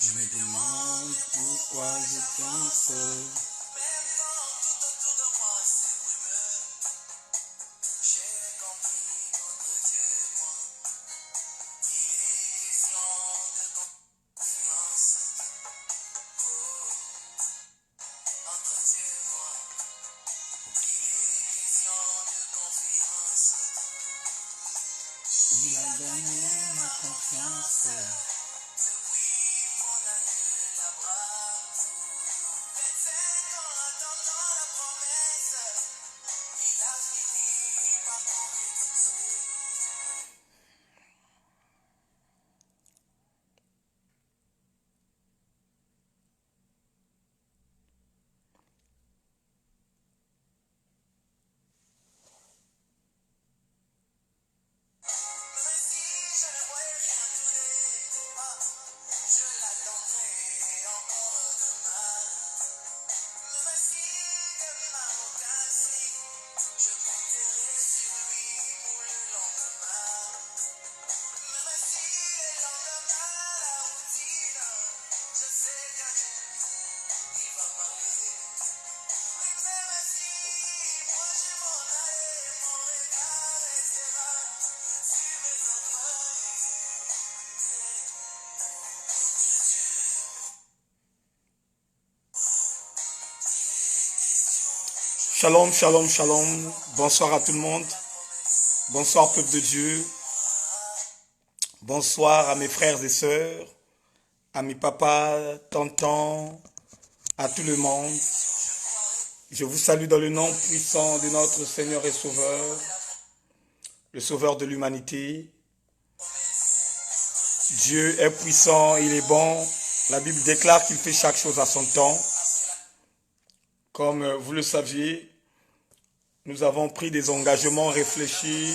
Je me demande pourquoi je danse. Il a gagné ma confiance. Shalom, shalom, shalom. Bonsoir à tout le monde. Bonsoir, peuple de Dieu. Bonsoir à mes frères et sœurs, à mes papas, tontons, à tout le monde. Je vous salue dans le nom puissant de notre Seigneur et Sauveur, le Sauveur de l'humanité. Dieu est puissant, il est bon. La Bible déclare qu'il fait chaque chose à son temps. Comme vous le saviez, nous avons pris des engagements réfléchis.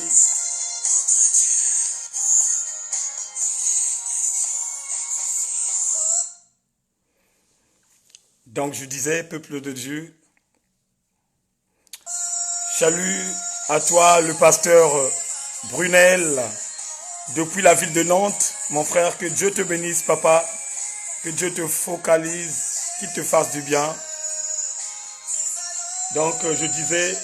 Donc je disais, peuple de Dieu, salut à toi le pasteur Brunel, depuis la ville de Nantes. Mon frère, que Dieu te bénisse, papa, que Dieu te focalise, qu'il te fasse du bien. Donc je disais,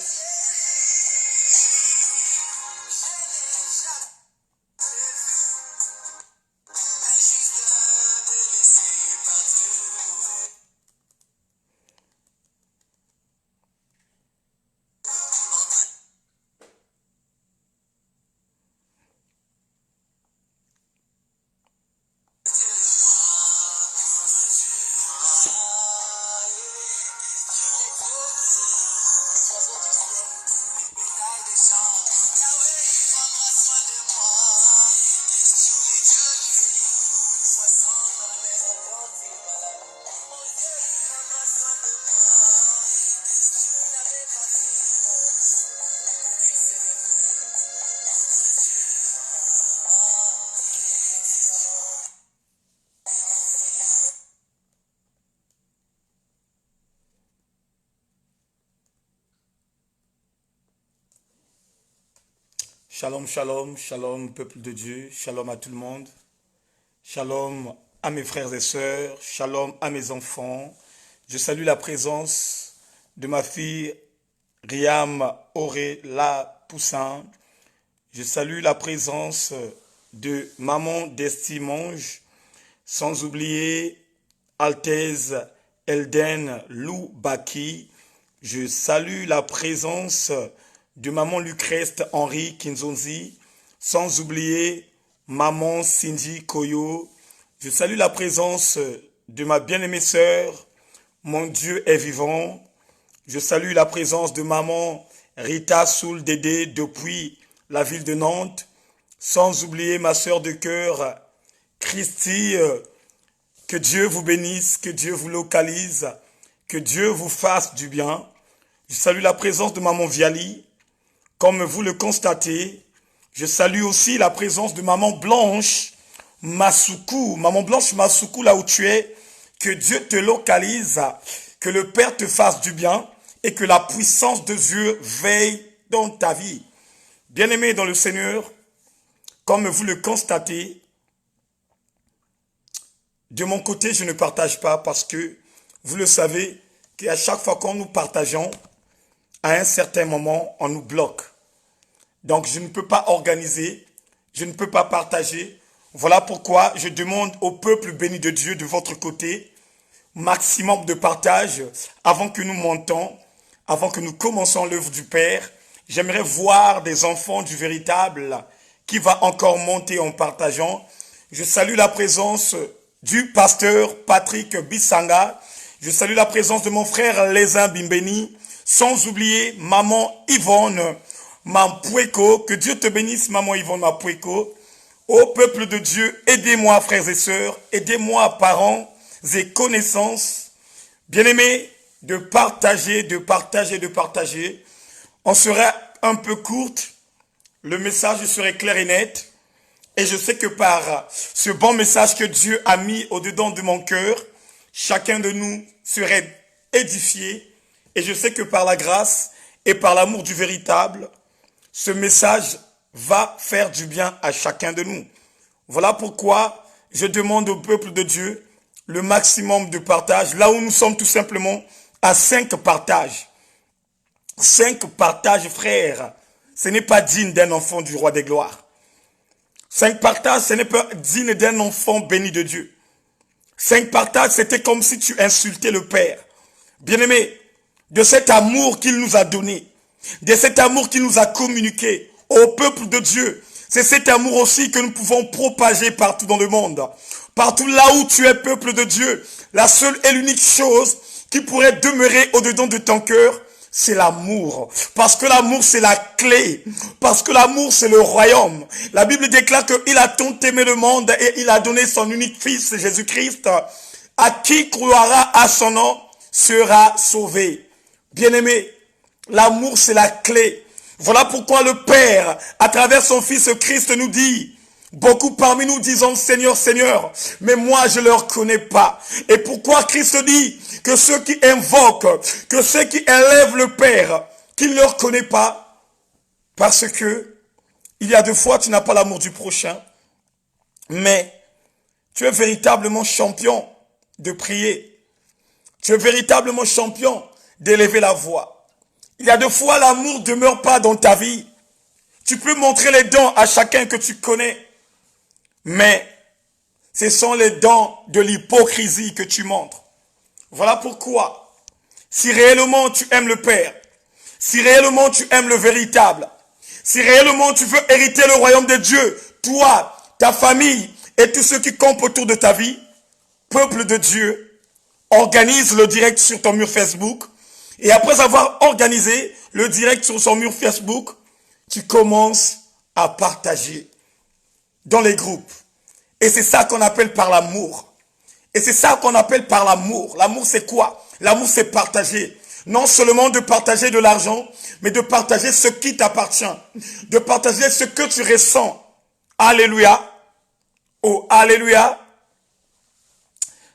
shalom, shalom, shalom, peuple de Dieu, shalom à tout le monde, shalom à mes frères et sœurs, shalom à mes enfants. Je salue la présence de ma fille Riam Orela Poussin. Je salue la présence de maman Destimonge, sans oublier Altesse Elden Loubaki. Je salue la présence de maman Lucreste Henri Kinzonzi, sans oublier maman Cindy Koyo. Je salue la présence de ma bien-aimée sœur. Mon Dieu est vivant. Je salue la présence de maman Rita Soul Dédé depuis la ville de Nantes. Sans oublier ma sœur de cœur, Christy. Que Dieu vous bénisse, que Dieu vous localise, que Dieu vous fasse du bien. Je salue la présence de maman Viali. Comme vous le constatez, je salue aussi la présence de maman Blanche Masuku. Maman Blanche Masuku, là où tu es, que Dieu te localise, que le Père te fasse du bien et que la puissance de Dieu veille dans ta vie. Bien-aimés dans le Seigneur, comme vous le constatez, de mon côté, je ne partage pas parce que vous le savez qu'à chaque fois qu'on nous partageons, à un certain moment, on nous bloque. Donc, je ne peux pas organiser, je ne peux pas partager. Voilà pourquoi je demande au peuple béni de Dieu de votre côté, maximum de partage avant que nous montons, avant que nous commençons l'œuvre du Père. J'aimerais voir des enfants du véritable qui va encore monter en partageant. Je salue la présence du pasteur Patrick Bissanga. Je salue la présence de mon frère Lézin Bimbeni. Sans oublier maman Yvonne Mampoueko. Que Dieu te bénisse, maman Yvonne Mampoueko. Ô peuple de Dieu, aidez-moi, frères et sœurs. Aidez-moi, parents et connaissances. Bien-aimés, de partager, de partager, de partager. On sera un peu courte. Le message serait clair et net. Et je sais que par ce bon message que Dieu a mis au-dedans de mon cœur, chacun de nous serait édifié. Et je sais que par la grâce et par l'amour du véritable, ce message va faire du bien à chacun de nous. Voilà pourquoi je demande au peuple de Dieu le maximum de partage. Là où nous sommes tout simplement à 5 partages. 5 partages, frères. Ce n'est pas digne d'un enfant du roi des gloires. 5 partages, ce n'est pas digne d'un enfant béni de Dieu. 5 partages, c'était comme si tu insultais le Père. Bien-aimé, de cet amour qu'il nous a donné, de cet amour qu'il nous a communiqué au peuple de Dieu, c'est cet amour aussi que nous pouvons propager partout dans le monde. Partout là où tu es peuple de Dieu, la seule et l'unique chose qui pourrait demeurer au-dedans de ton cœur, c'est l'amour. Parce que l'amour, c'est la clé. Parce que l'amour, c'est le royaume. La Bible déclare qu'il a tant aimé le monde et il a donné son unique fils, Jésus-Christ. À qui croira à son nom sera sauvé. Bien-aimé, l'amour, c'est la clé. Voilà pourquoi le Père, à travers son Fils Christ, nous dit, beaucoup parmi nous disons Seigneur, Seigneur, mais moi je ne leur connais pas. Et pourquoi Christ dit que ceux qui invoquent, que ceux qui élèvent le Père, qu'il ne leur connaît pas, parce que il y a deux fois tu n'as pas l'amour du prochain, mais tu es véritablement champion de prier. Tu es véritablement champion d'élever la voix. Il y a deux fois l'amour ne demeure pas dans ta vie. Tu peux montrer les dons à chacun que tu connais, mais ce sont les dons de l'hypocrisie que tu montres. Voilà pourquoi, si réellement tu aimes le Père, si réellement tu aimes le véritable, si réellement tu veux hériter le royaume de Dieu, toi, ta famille et tous ceux qui comptent autour de ta vie, peuple de Dieu, organise le direct sur ton mur Facebook. Et après avoir organisé le direct sur son mur Facebook, tu commences à partager dans les groupes. Et c'est ça qu'on appelle par l'amour. Et c'est ça qu'on appelle par l'amour. L'amour, c'est quoi? L'amour, c'est partager. Non seulement de partager de l'argent, mais de partager ce qui t'appartient. De partager ce que tu ressens. Alléluia. Oh, alléluia.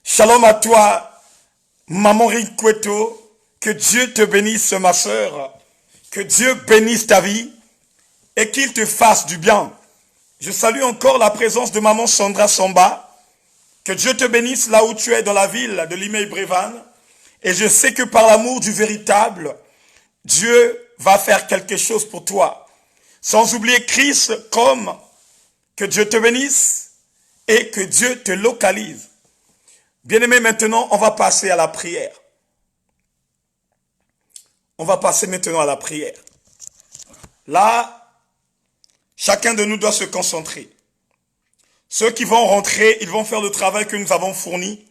Shalom à toi, maman Rinkweto. Que Dieu te bénisse, ma sœur. Que Dieu bénisse ta vie et qu'il te fasse du bien. Je salue encore la présence de maman Sandra Samba. Que Dieu te bénisse là où tu es dans la ville de Limay-Brévan. Et je sais que par l'amour du véritable, Dieu va faire quelque chose pour toi. Sans oublier Christ comme que Dieu te bénisse et que Dieu te localise. Bien-aimé, maintenant, on va passer à la prière. On va passer maintenant à la prière. Là, chacun de nous doit se concentrer. Ceux qui vont rentrer, ils vont faire le travail que nous avons fourni,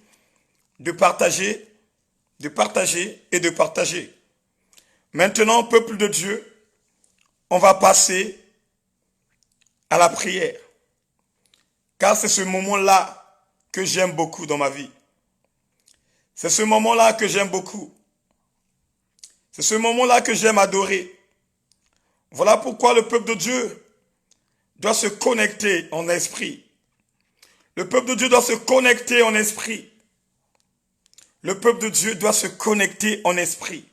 de partager, de partager et de partager. Maintenant, peuple de Dieu, on va passer à la prière. Car c'est ce moment-là que j'aime beaucoup dans ma vie. C'est ce moment-là que j'aime beaucoup. C'est ce moment-là que j'aime adorer. Voilà pourquoi le peuple de Dieu doit se connecter en esprit. Le peuple de Dieu doit se connecter en esprit. Le peuple de Dieu doit se connecter en esprit.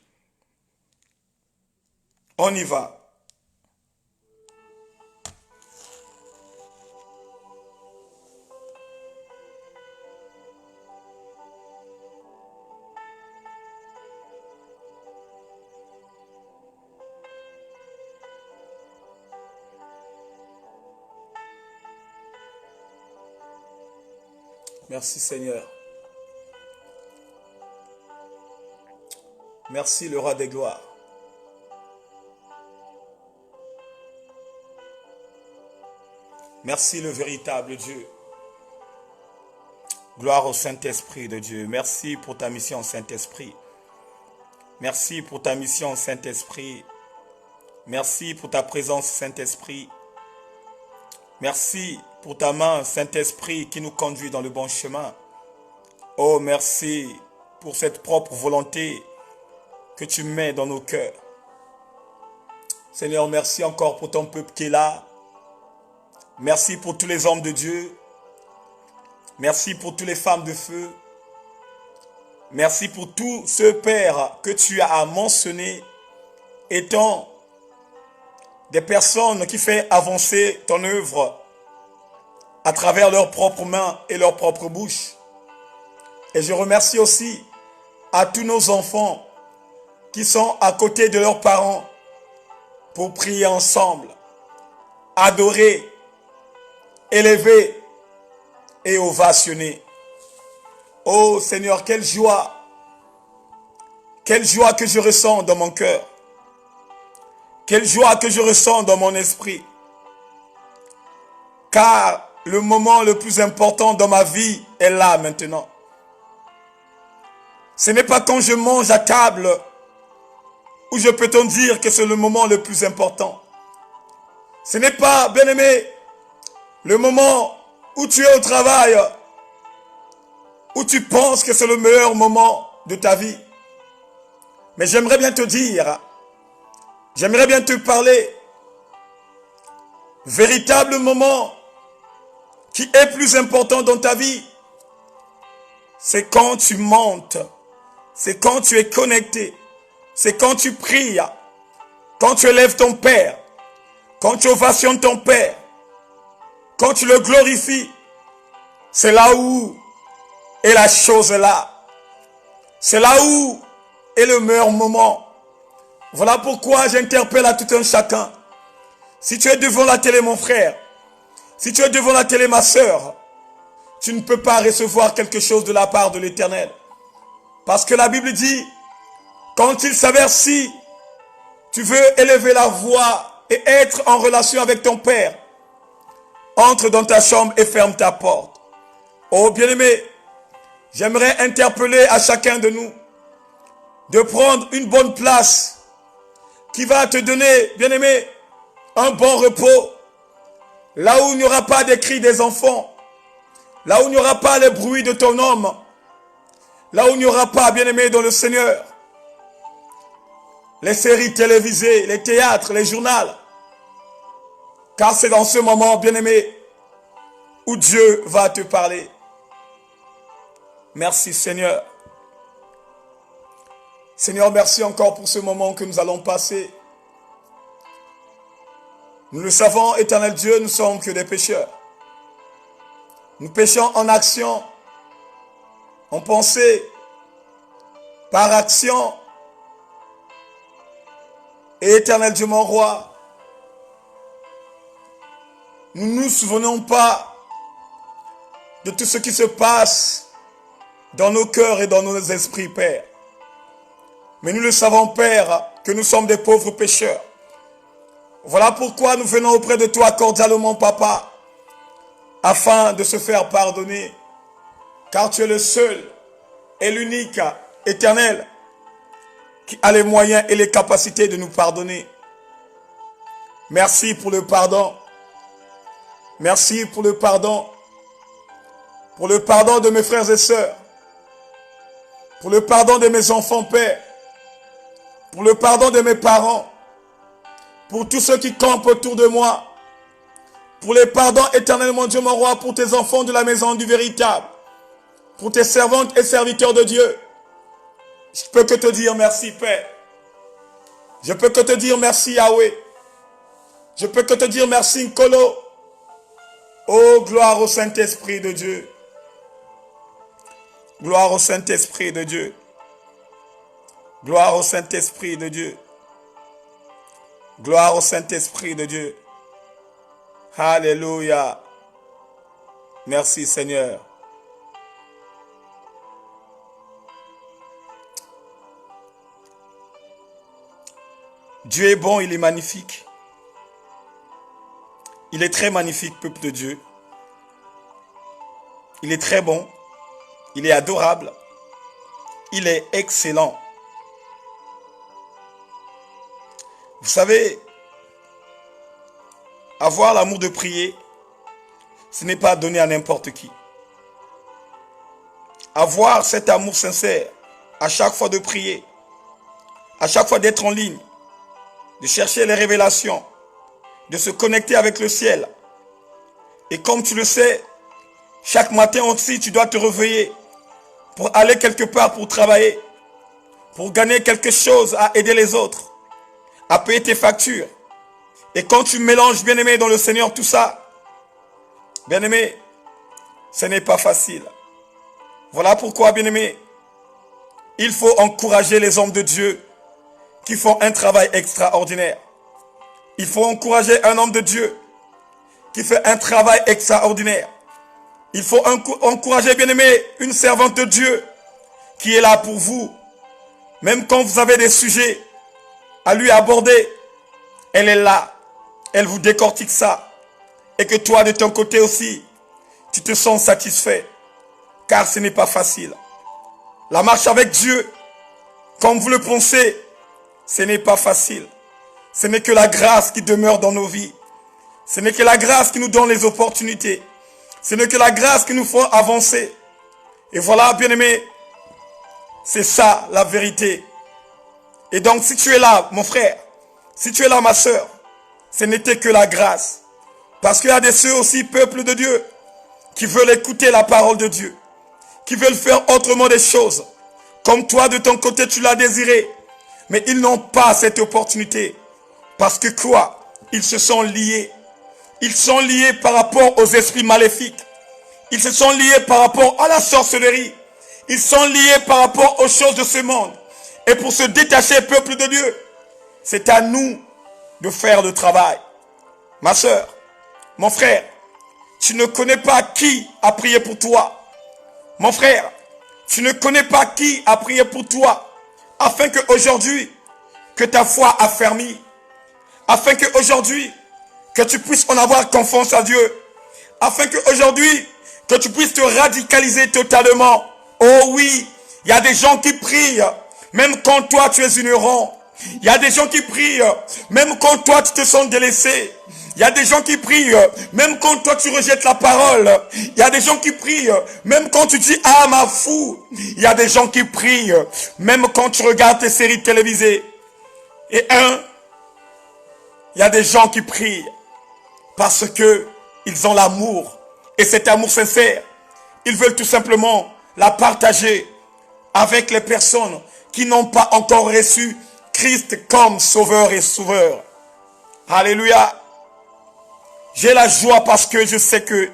On y va. Merci Seigneur. Merci le roi des gloires. Merci le véritable Dieu. Gloire au Saint-Esprit de Dieu. Merci pour ta mission Saint-Esprit. Merci pour ta mission Saint-Esprit. Merci pour ta présence Saint-Esprit. Merci pour ta main Saint-Esprit qui nous conduit dans le bon chemin. Oh merci pour cette propre volonté que tu mets dans nos cœurs. Seigneur, merci encore pour ton peuple qui est là. Merci pour tous les hommes de Dieu. Merci pour toutes les femmes de feu. Merci pour tous ceux, Père, que tu as mentionnés étant des personnes qui font avancer ton œuvre à travers leurs propres mains et leurs propres bouches. Et je remercie aussi à tous nos enfants qui sont à côté de leurs parents pour prier ensemble, adorer, élever et ovationner. Oh Seigneur, quelle joie que je ressens dans mon cœur. Quelle joie que je ressens dans mon esprit. Car le moment le plus important dans ma vie est là maintenant. Ce n'est pas quand je mange à table où je peux te dire que c'est le moment le plus important. Ce n'est pas, bien-aimé, le moment où tu es au travail, où tu penses que c'est le meilleur moment de ta vie. Mais j'aimerais bien te dire, j'aimerais bien te parler, véritable moment qui est plus important dans ta vie, c'est quand tu montes, c'est quand tu es connecté, c'est quand tu pries, quand tu élèves ton Père, quand tu ovationnes ton Père, quand tu le glorifies. C'est là où est la chose là. C'est là où est le meilleur moment. Voilà pourquoi j'interpelle à tout un chacun. Si tu es devant la télé, mon frère, si tu es devant la télé, ma sœur, tu ne peux pas recevoir quelque chose de la part de l'Éternel. Parce que la Bible dit, quand il s'avère si tu veux élever la voix et être en relation avec ton Père, entre dans ta chambre et ferme ta porte. Oh bien-aimé, j'aimerais interpeller à chacun de nous de prendre une bonne place qui va te donner, bien-aimé, un bon repos. Là où il n'y aura pas des cris des enfants, là où il n'y aura pas les bruits de ton homme, là où il n'y aura pas, bien-aimé, dans le Seigneur, les séries télévisées, les théâtres, les journaux. Car c'est dans ce moment, bien-aimé, où Dieu va te parler. Merci Seigneur. Seigneur, merci encore pour ce moment que nous allons passer. Nous le savons, éternel Dieu, nous sommes que des pécheurs. Nous péchons en action, en pensée, par action. Et éternel Dieu, mon roi, nous ne nous souvenons pas de tout ce qui se passe dans nos cœurs et dans nos esprits, Père. Mais nous le savons, Père, que nous sommes des pauvres pécheurs. Voilà pourquoi nous venons auprès de toi cordialement, Papa, afin de se faire pardonner, car tu es le seul et l'unique éternel qui a les moyens et les capacités de nous pardonner. Merci pour le pardon. Merci pour le pardon. Pour le pardon de mes frères et sœurs. Pour le pardon de mes enfants, Père. Pour le pardon de mes parents. Pour tous ceux qui campent autour de moi. Pour les pardons éternels, mon Dieu, mon roi, pour tes enfants de la maison du véritable. Pour tes servantes et serviteurs de Dieu. Je peux que te dire merci, Père. Je peux que te dire merci, Yahweh. Je peux que te dire merci, Nkolo. Oh, gloire au Saint-Esprit de Dieu. Gloire au Saint-Esprit de Dieu. Gloire au Saint-Esprit de Dieu. Gloire au Saint-Esprit de Dieu. Alléluia. Merci, Seigneur. Dieu est bon, il est magnifique. Il est très magnifique, peuple de Dieu. Il est très bon. Il est adorable. Il est excellent. Vous savez, avoir l'amour de prier, ce n'est pas donné à n'importe qui. Avoir cet amour sincère, à chaque fois de prier, à chaque fois d'être en ligne, de chercher les révélations, de se connecter avec le ciel. Et comme tu le sais, chaque matin aussi, tu dois te réveiller pour aller quelque part pour travailler, pour gagner quelque chose, à aider les autres, à payer tes factures. Et quand tu mélanges, bien-aimé, dans le Seigneur, tout ça, bien-aimé, ce n'est pas facile. Voilà pourquoi, bien-aimé, il faut encourager les hommes de Dieu qui font un travail extraordinaire. Il faut encourager un homme de Dieu qui fait un travail extraordinaire. Il faut encourager, bien-aimé, une servante de Dieu qui est là pour vous. Même quand vous avez des sujets à lui aborder, elle est là. Elle vous décortique ça. Et que toi, de ton côté aussi, tu te sens satisfait. Car ce n'est pas facile. La marche avec Dieu, comme vous le pensez, ce n'est pas facile. Ce n'est que la grâce qui demeure dans nos vies. Ce n'est que la grâce qui nous donne les opportunités. Ce n'est que la grâce qui nous fait avancer. Et voilà, bien-aimé, c'est ça la vérité. Et donc, si tu es là, mon frère, si tu es là, ma soeur, ce n'était que la grâce. Parce qu'il y a des ceux aussi, peuple de Dieu, qui veulent écouter la parole de Dieu, qui veulent faire autrement des choses. Comme toi, de ton côté, tu l'as désiré. Mais ils n'ont pas cette opportunité. Parce que quoi? Ils se sont liés. Ils sont liés par rapport aux esprits maléfiques. Ils se sont liés par rapport à la sorcellerie. Ils sont liés par rapport aux choses de ce monde. Et pour se détacher, peuple de Dieu, c'est à nous de faire le travail. Ma soeur, mon frère, tu ne connais pas qui a prié pour toi. Mon frère, tu ne connais pas qui a prié pour toi. Afin qu'aujourd'hui, que ta foi affermie. Afin qu'aujourd'hui, que tu puisses en avoir confiance à Dieu. Afin qu'aujourd'hui, que tu puisses te radicaliser totalement. Oh oui, il y a des gens qui prient, même quand toi tu es ignorant. Il y a des gens qui prient, même quand toi tu te sens délaissé. Il y a des gens qui prient, même quand toi tu rejettes la parole. Il y a des gens qui prient, même quand tu dis ah ma fou. Il y a des gens qui prient, même quand tu regardes tes séries télévisées. Et il y a des gens qui prient parce que ils ont l'amour. Et cet amour sincère, ils veulent tout simplement la partager avec les personnes qui n'ont pas encore reçu Christ comme sauveur et sauveur. Alléluia. J'ai la joie parce que je sais que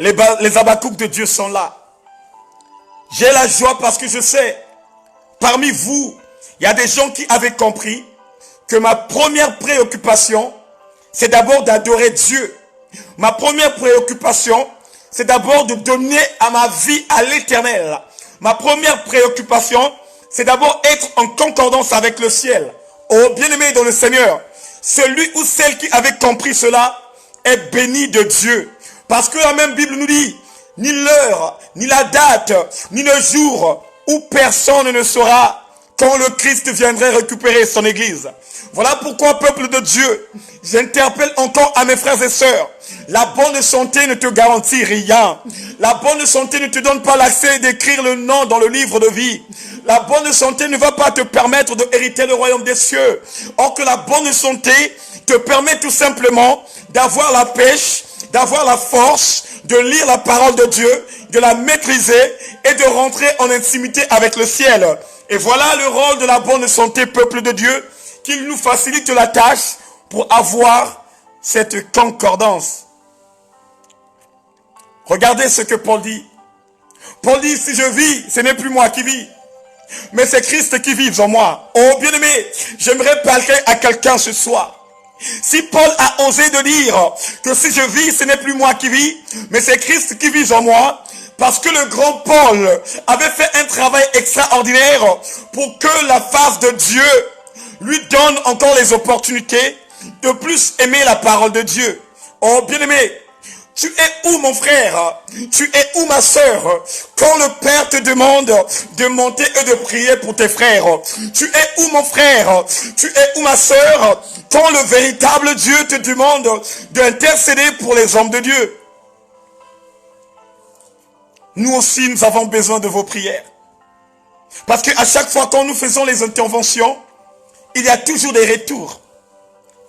les Habakkuk de Dieu sont là. J'ai la joie parce que je sais, parmi vous, il y a des gens qui avaient compris que ma première préoccupation, c'est d'abord d'adorer Dieu. Ma première préoccupation, c'est d'abord de donner à ma vie à l'Éternel. Ma première préoccupation, c'est d'abord être en concordance avec le ciel. Oh, bien-aimé dans le Seigneur, celui ou celle qui avait compris cela est béni de Dieu. Parce que la même Bible nous dit, ni l'heure, ni la date, ni le jour où personne ne saura quand le Christ viendrait récupérer son église. Voilà pourquoi, peuple de Dieu, j'interpelle encore à mes frères et sœurs, la bonne santé ne te garantit rien. La bonne santé ne te donne pas l'accès d'écrire le nom dans le livre de vie. La bonne santé ne va pas te permettre de hériter le royaume des cieux. Or que la bonne santé te permet tout simplement d'avoir la pêche, d'avoir la force, de lire la parole de Dieu, de la maîtriser et de rentrer en intimité avec le ciel. Et voilà le rôle de la bonne santé, peuple de Dieu, qu'il nous facilite la tâche pour avoir cette concordance. Regardez ce que Paul dit. Paul dit, si je vis, ce n'est plus moi qui vis, mais c'est Christ qui vit en moi. Oh bien-aimé, j'aimerais parler à quelqu'un ce soir. Si Paul a osé de dire que si je vis, ce n'est plus moi qui vis, mais c'est Christ qui vit en moi, parce que le grand Paul avait fait un travail extraordinaire pour que la face de Dieu lui donne encore les opportunités de plus aimer la parole de Dieu. Oh bien-aimé, tu es où mon frère? Tu es où ma sœur? Quand le Père te demande de monter et de prier pour tes frères. Tu es où mon frère? Tu es où ma sœur? Quand le véritable Dieu te demande d'intercéder pour les hommes de Dieu. Nous aussi, nous avons besoin de vos prières. Parce qu'à chaque fois quand nous faisons les interventions, il y a toujours des retours.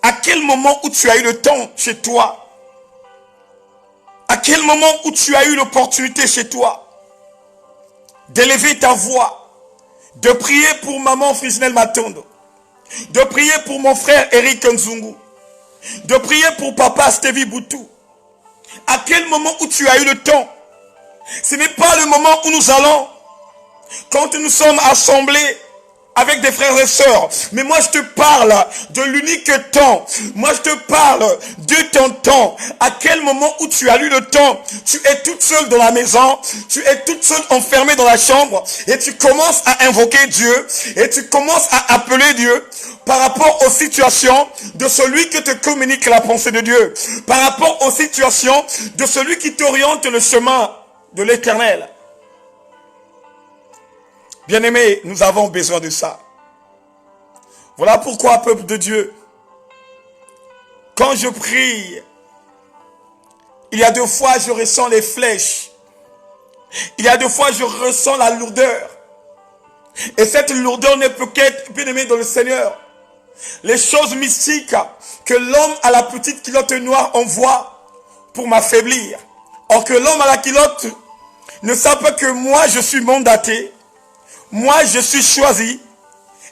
À quel moment où tu as eu le temps chez toi? À quel moment où tu as eu l'opportunité chez toi d'élever ta voix, de prier pour maman Frisnel Matondo, de prier pour mon frère Eric Nzungu, de prier pour papa Stevie Boutou? À quel moment où tu as eu le temps? Ce n'est pas le moment où nous allons, quand nous sommes assemblés avec des frères et sœurs. Mais moi je te parle de l'unique temps. Moi je te parle de ton temps. À quel moment où tu as eu le temps? Tu es toute seule dans la maison. Tu es toute seule enfermée dans la chambre. Et tu commences à invoquer Dieu. Et tu commences à appeler Dieu par rapport aux situations de celui qui te communique la pensée de Dieu. Par rapport aux situations de celui qui t'oriente le chemin de l'Éternel. Bien-aimés, nous avons besoin de ça. Voilà pourquoi, peuple de Dieu, quand je prie, il y a deux fois je ressens les flèches. Il y a deux fois je ressens la lourdeur. Et cette lourdeur ne peut qu'être, bien-aimé dans le Seigneur, les choses mystiques que l'homme à la petite culotte noire envoie pour m'affaiblir. Or que l'homme à la culotte ne sait pas que moi je suis mandaté. Moi, je suis choisi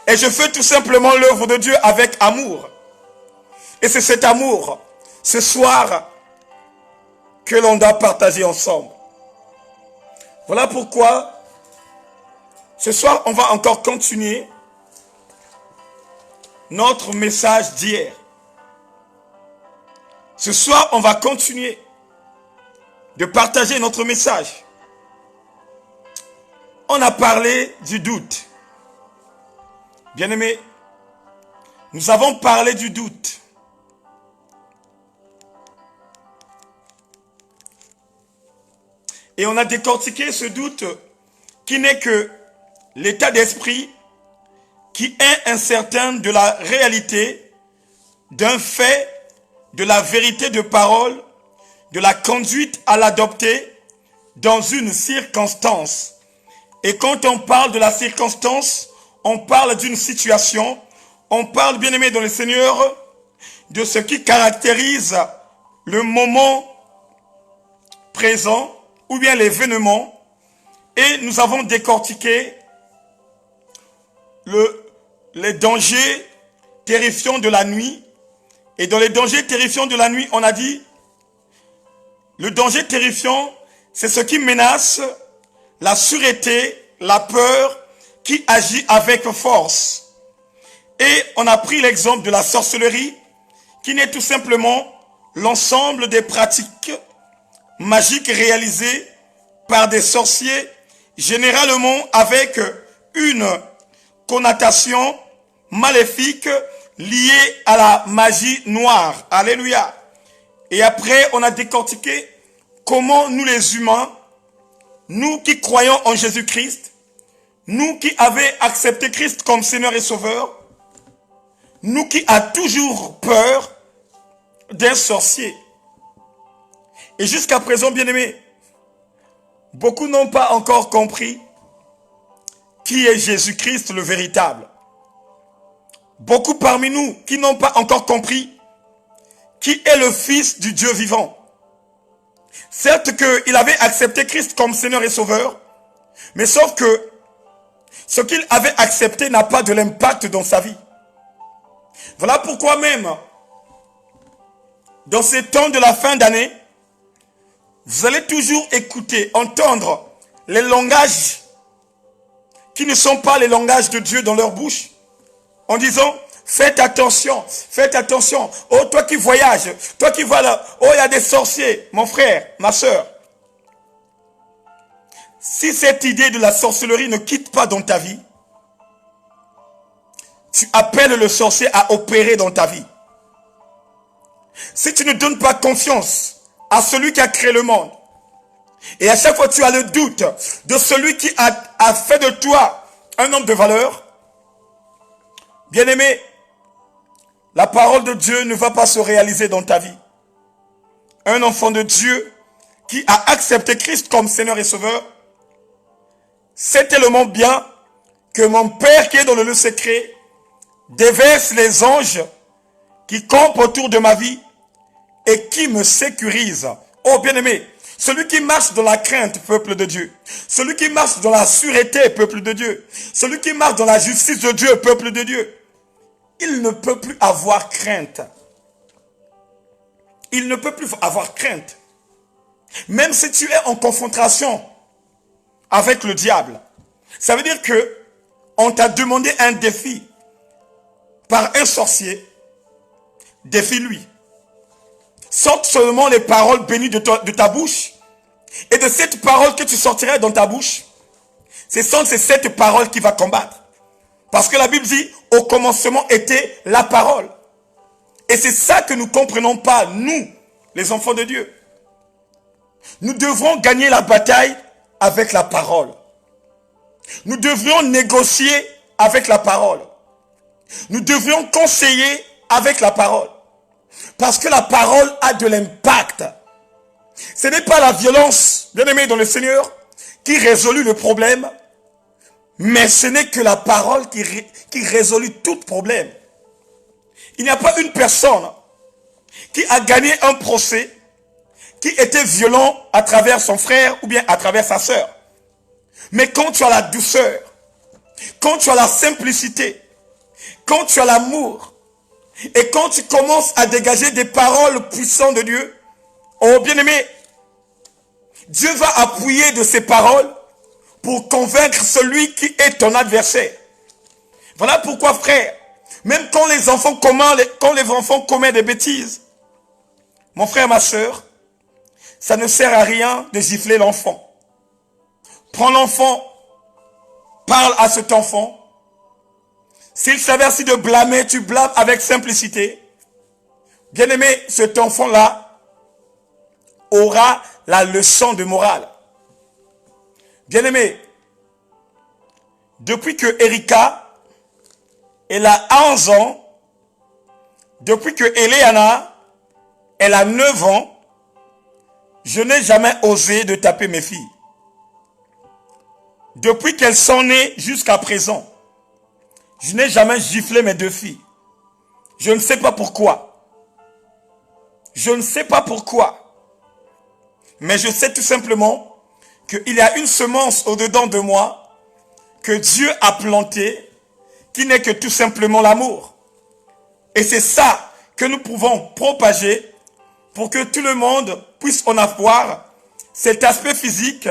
et je fais tout simplement l'œuvre de Dieu avec amour. Et c'est cet amour, ce soir, que l'on doit partager ensemble. Voilà pourquoi, ce soir, on va encore continuer notre message d'hier. Ce soir, on va continuer de partager notre message. On a parlé du doute. Bien-aimés, nous avons parlé du doute. Et on a décortiqué ce doute qui n'est que l'état d'esprit qui est incertain de la réalité, d'un fait, de la vérité de parole, de la conduite à l'adopter dans une circonstance. Et quand on parle de la circonstance, on parle d'une situation, on parle, bien aimé dans le Seigneur, de ce qui caractérise le moment présent, ou bien l'événement. Et nous avons décortiqué les dangers terrifiants de la nuit. Et dans les dangers terrifiants de la nuit, on a dit, le danger terrifiant, c'est ce qui menace la sûreté, la peur qui agit avec force. Et on a pris l'exemple de la sorcellerie, qui n'est tout simplement l'ensemble des pratiques magiques réalisées par des sorciers, généralement avec une connotation maléfique liée à la magie noire. Alléluia. Et après, on a décortiqué comment nous les humains, nous qui croyons en Jésus-Christ, nous qui avons accepté Christ comme Seigneur et Sauveur, nous qui avons toujours peur d'un sorcier. Et jusqu'à présent, bien-aimés, beaucoup n'ont pas encore compris qui est Jésus-Christ le véritable. Beaucoup parmi nous qui n'ont pas encore compris qui est le Fils du Dieu vivant. Certes qu'il avait accepté Christ comme Seigneur et Sauveur, mais sauf que ce qu'il avait accepté n'a pas de l'impact dans sa vie. Voilà pourquoi même, dans ces temps de la fin d'année, vous allez toujours écouter, entendre les langages qui ne sont pas les langages de Dieu dans leur bouche, en disant, faites attention, faites attention. Oh, toi qui voyages, toi qui vois là, oh, il y a des sorciers, mon frère, ma soeur. Si cette idée de la sorcellerie ne quitte pas dans ta vie, tu appelles le sorcier à opérer dans ta vie. Si tu ne donnes pas confiance à celui qui a créé le monde, et à chaque fois tu as le doute de celui qui a fait de toi un homme de valeur, bien-aimé, la parole de Dieu ne va pas se réaliser dans ta vie. Un enfant de Dieu qui a accepté Christ comme Seigneur et Sauveur, c'est tellement bien que mon Père qui est dans le lieu secret déverse les anges qui campent autour de ma vie et qui me sécurisent. Oh bien-aimé, celui qui marche dans la crainte, peuple de Dieu. Celui qui marche dans la sûreté, peuple de Dieu. Celui qui marche dans la justice de Dieu, peuple de Dieu. Il ne peut plus avoir crainte. Il ne peut plus avoir crainte. Même si tu es en confrontation avec le diable. Ça veut dire que on t'a demandé un défi par un sorcier. Défie-lui. Sorte seulement les paroles bénies de ta bouche. Et de cette parole que tu sortirais dans ta bouche, ce sont ces 7 paroles qui va combattre. Parce que la Bible dit, au commencement était la parole. Et c'est ça que nous ne comprenons pas, nous, les enfants de Dieu. Nous devrons gagner la bataille avec la parole. Nous devrions négocier avec la parole. Nous devrions conseiller avec la parole. Parce que la parole a de l'impact. Ce n'est pas la violence, bien-aimé dans le Seigneur, qui résout le problème, mais ce n'est que la parole qui résout tout problème. Il n'y a pas une personne qui a gagné un procès qui était violent à travers son frère ou bien à travers sa sœur. Mais quand tu as la douceur, quand tu as la simplicité, quand tu as l'amour, et quand tu commences à dégager des paroles puissantes de Dieu, oh bien-aimé, Dieu va appuyer de ces paroles pour convaincre celui qui est ton adversaire. Voilà pourquoi, frère, même quand les enfants commettent des bêtises, mon frère, ma soeur, ça ne sert à rien de gifler l'enfant. Prends l'enfant, parle à cet enfant. S'il s'avertit de blâmer, tu blâmes avec simplicité. Bien-aimé, cet enfant-là aura la leçon de morale. Bien-aimé, depuis que Erika, elle a 11 ans, depuis que Eleana, elle a 9 ans, je n'ai jamais osé de taper mes filles. Depuis qu'elles sont nées jusqu'à présent, je n'ai jamais giflé mes 2 filles. Je ne sais pas pourquoi. Je ne sais pas pourquoi. Mais je sais tout simplement qu'il y a une semence au-dedans de moi que Dieu a plantée, qui n'est que tout simplement l'amour. Et c'est ça que nous pouvons propager pour que tout le monde puisse en avoir cet aspect physique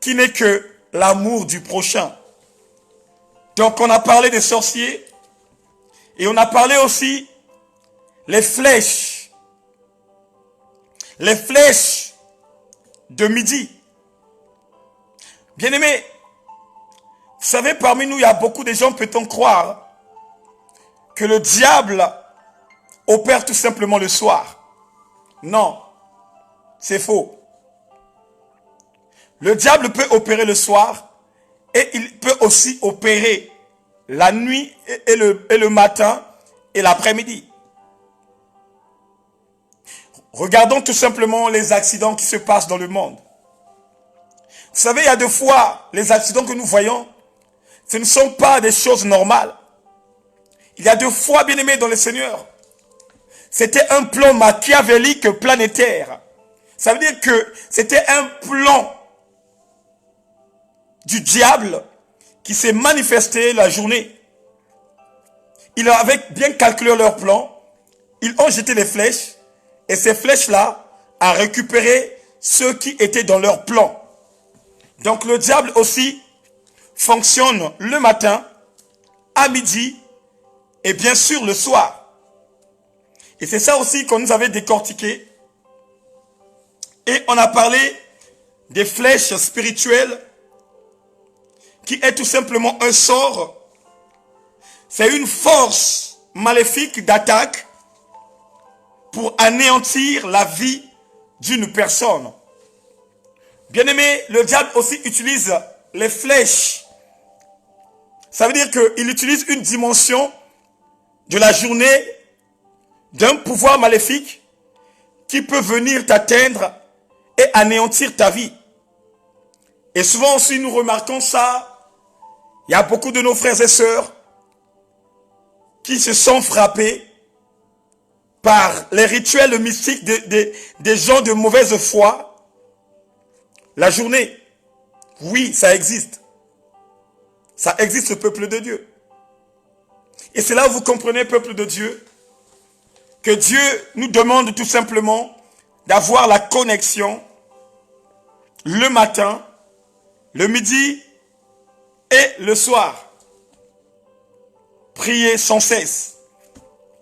qui n'est que l'amour du prochain. Donc on a parlé des sorciers et on a parlé aussi les flèches. Les flèches de midi. Bien-aimés, vous savez, parmi nous, il y a beaucoup de gens, peut-on croire, que le diable opère tout simplement le soir. Non, c'est faux. Le diable peut opérer le soir et il peut aussi opérer la nuit et le matin et l'après-midi. Regardons tout simplement les accidents qui se passent dans le monde. Vous savez, il y a des fois, les accidents que nous voyons, ce ne sont pas des choses normales. Il y a des fois, bien aimés dans le Seigneur, c'était un plan machiavélique planétaire. Ça veut dire que c'était un plan du diable qui s'est manifesté la journée. Ils avaient bien calculé leur plan. Ils ont jeté les flèches. Et ces flèches-là ont récupéré ceux qui étaient dans leur plan. Donc le diable aussi fonctionne le matin, à midi et bien sûr le soir. Et c'est ça aussi qu'on nous avait décortiqué. Et on a parlé des flèches spirituelles qui est tout simplement un sort. C'est une force maléfique d'attaque pour anéantir la vie d'une personne. Bien aimé, le diable aussi utilise les flèches. Ça veut dire qu'il utilise une dimension de la journée d'un pouvoir maléfique qui peut venir t'atteindre et anéantir ta vie. Et souvent aussi nous remarquons ça. Il y a beaucoup de nos frères et sœurs qui se sont frappés par les rituels mystiques des gens de mauvaise foi. La journée, oui, ça existe. Ça existe, le peuple de Dieu. Et c'est là où vous comprenez, peuple de Dieu, que Dieu nous demande tout simplement d'avoir la connexion le matin, le midi et le soir. Priez sans cesse.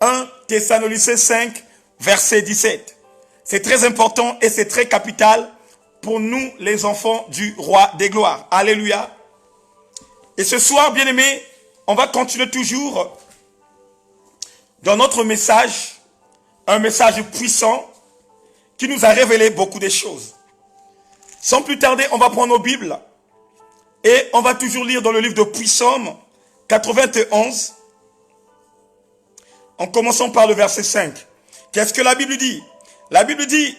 1 Thessaloniciens 5, verset 17. C'est très important et c'est très capital pour nous, les enfants du roi des gloires. Alléluia. Et ce soir, bien-aimés, on va continuer toujours dans notre message, un message puissant qui nous a révélé beaucoup de choses. Sans plus tarder, on va prendre nos Bibles et on va toujours lire dans le livre de Psaume 91, en commençant par le verset 5. Qu'est-ce que la Bible dit? La Bible dit,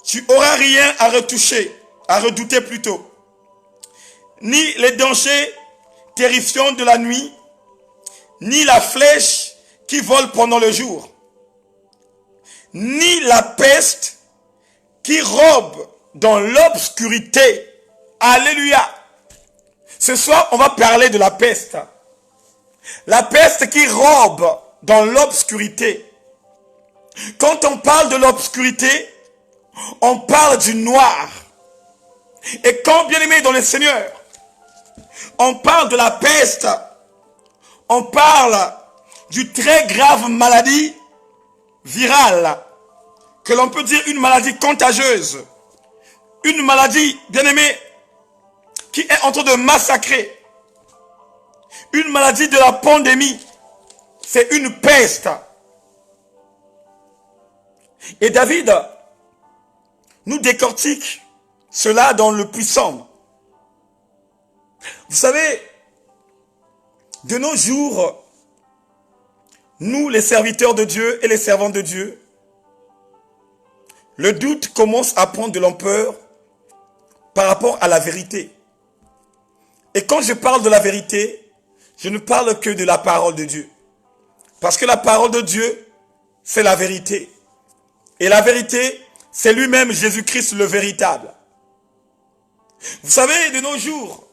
tu n'auras rien à retoucher, à redouter plutôt, ni les dangers terrifiants de la nuit, ni la flèche qui vole pendant le jour, ni la peste qui robe dans l'obscurité. Alléluia. Ce soir, on va parler de la peste. La peste qui robe dans l'obscurité. Quand on parle de l'obscurité, on parle du noir. Et quand, bien aimé dans le Seigneur, on parle de la peste, on parle d'une très grave maladie virale, que l'on peut dire une maladie contagieuse, une maladie, bien aimé, qui est en train de massacrer, une maladie de la pandémie, c'est une peste. Et David nous décortique cela dans le Psaume. Vous savez, de nos jours, nous les serviteurs de Dieu et les servants de Dieu, le doute commence à prendre de l'ampleur par rapport à la vérité. Et quand je parle de la vérité, je ne parle que de la parole de Dieu. Parce que la parole de Dieu, c'est la vérité. Et la vérité, c'est lui-même Jésus-Christ le véritable. Vous savez, de nos jours,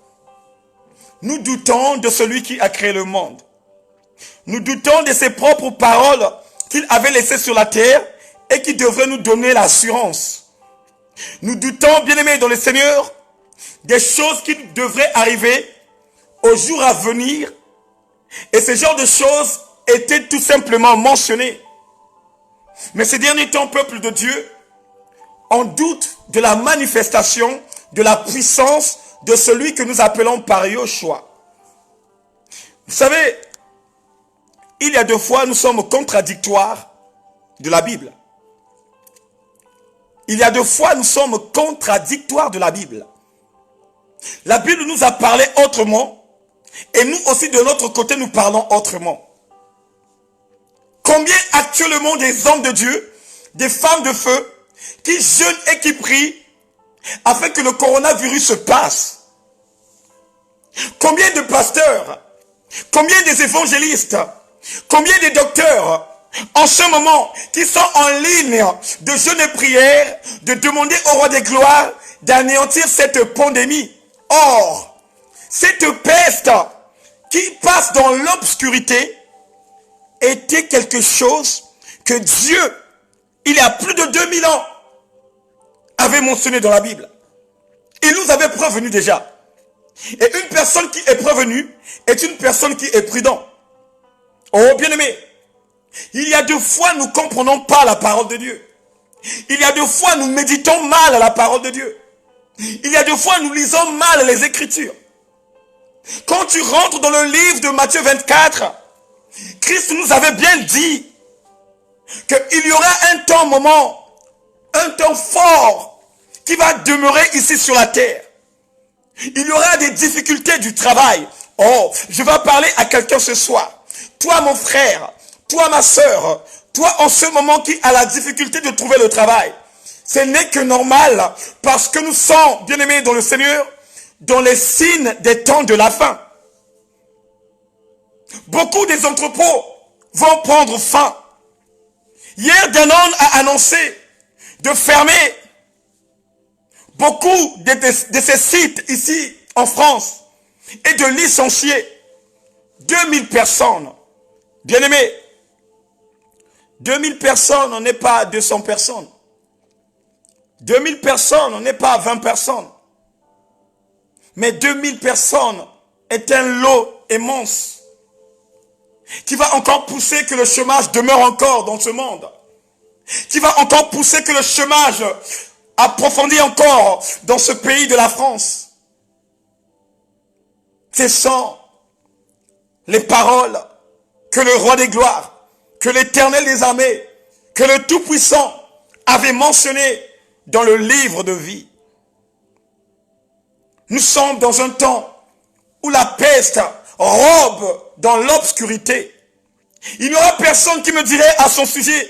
nous doutons de celui qui a créé le monde. Nous doutons de ses propres paroles qu'il avait laissées sur la terre et qui devraient nous donner l'assurance. Nous doutons, bien-aimés dans le Seigneur, des choses qui devraient arriver au jour à venir. Et ce genre de choses étaient tout simplement mentionnées. Mais ces derniers temps, peuple de Dieu, on doute de la manifestation, de la puissance de celui que nous appelons par Yoshua. Vous savez, il y a deux fois, nous sommes contradictoires de la Bible. Il y a deux fois, nous sommes contradictoires de la Bible. La Bible nous a parlé autrement. Et nous aussi, de notre côté, nous parlons autrement. Combien actuellement des hommes de Dieu, des femmes de feu, qui jeûnent et qui prient afin que le coronavirus se passe? Combien de pasteurs, combien des évangélistes, combien de docteurs en ce moment qui sont en ligne de jeûne et prière, de demander au roi des gloires d'anéantir cette pandémie? Or, cette peste qui passe dans l'obscurité était quelque chose que Dieu, il y a plus de 2000 ans, avait mentionné dans la Bible. Il nous avait prévenu déjà. Et une personne qui est prévenue est une personne qui est prudente. Oh, bien-aimé, il y a deux fois nous ne comprenons pas la parole de Dieu. Il y a deux fois nous méditons mal la parole de Dieu. Il y a deux fois nous lisons mal les Écritures. Quand tu rentres dans le livre de Matthieu 24, Christ nous avait bien dit qu'il y aura un temps fort qui va demeurer ici sur la terre. Il y aura des difficultés du travail. Oh, je vais parler à quelqu'un ce soir. Toi, mon frère, toi, ma soeur, toi, en ce moment qui a la difficulté de trouver le travail, ce n'est que normal parce que nous sommes, bien-aimés dans le Seigneur, dans les signes des temps de la fin. Beaucoup des entrepôts vont prendre fin. Hier, Danone a annoncé de fermer beaucoup de ces sites ici en France et de licencier 2000 personnes. Bien-aimés, 2000 personnes, on n'est pas 200 personnes. 2000 personnes, on n'est pas 20 personnes. Mais 2000 personnes est un lot immense qui va encore pousser que le chômage demeure encore dans ce monde. Qui va encore pousser que le chômage approfondit encore dans ce pays de la France. Ce sont les paroles que le roi des gloires, que l'Éternel des armées, que le Tout-Puissant avait mentionné dans le livre de vie. Nous sommes dans un temps où la peste robe dans l'obscurité. Il n'y aura personne qui me dirait à son sujet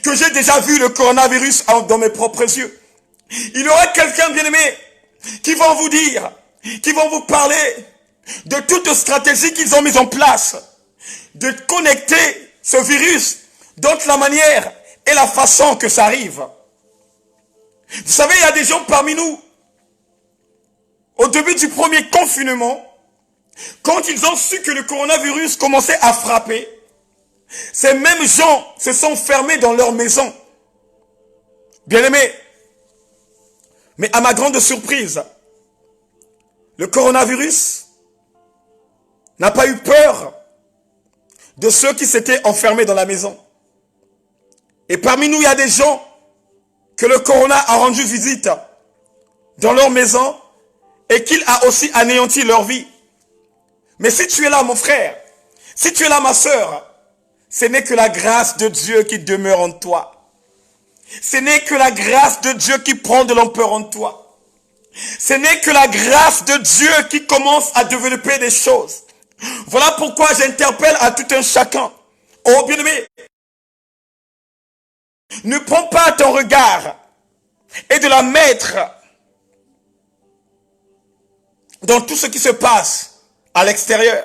que j'ai déjà vu le coronavirus dans mes propres yeux. Il y aura quelqu'un, bien-aimé, qui va vous dire, qui va vous parler de toute stratégie qu'ils ont mise en place, de connecter ce virus dans la manière et la façon que ça arrive. Vous savez, il y a des gens parmi nous, au début du premier confinement, quand ils ont su que le coronavirus commençait à frapper, ces mêmes gens se sont fermés dans leur maison. Bien-aimés, mais à ma grande surprise, le coronavirus n'a pas eu peur de ceux qui s'étaient enfermés dans la maison. Et parmi nous, il y a des gens que le corona a rendu visite dans leur maison et qu'il a aussi anéanti leur vie. Mais si tu es là, mon frère, si tu es là, ma soeur, ce n'est que la grâce de Dieu qui demeure en toi. Ce n'est que la grâce de Dieu qui prend de l'ampleur en toi. Ce n'est que la grâce de Dieu qui commence à développer des choses. Voilà pourquoi j'interpelle à tout un chacun. Oh bien-aimé, ne prends pas ton regard et de la mettre dans tout ce qui se passe à l'extérieur.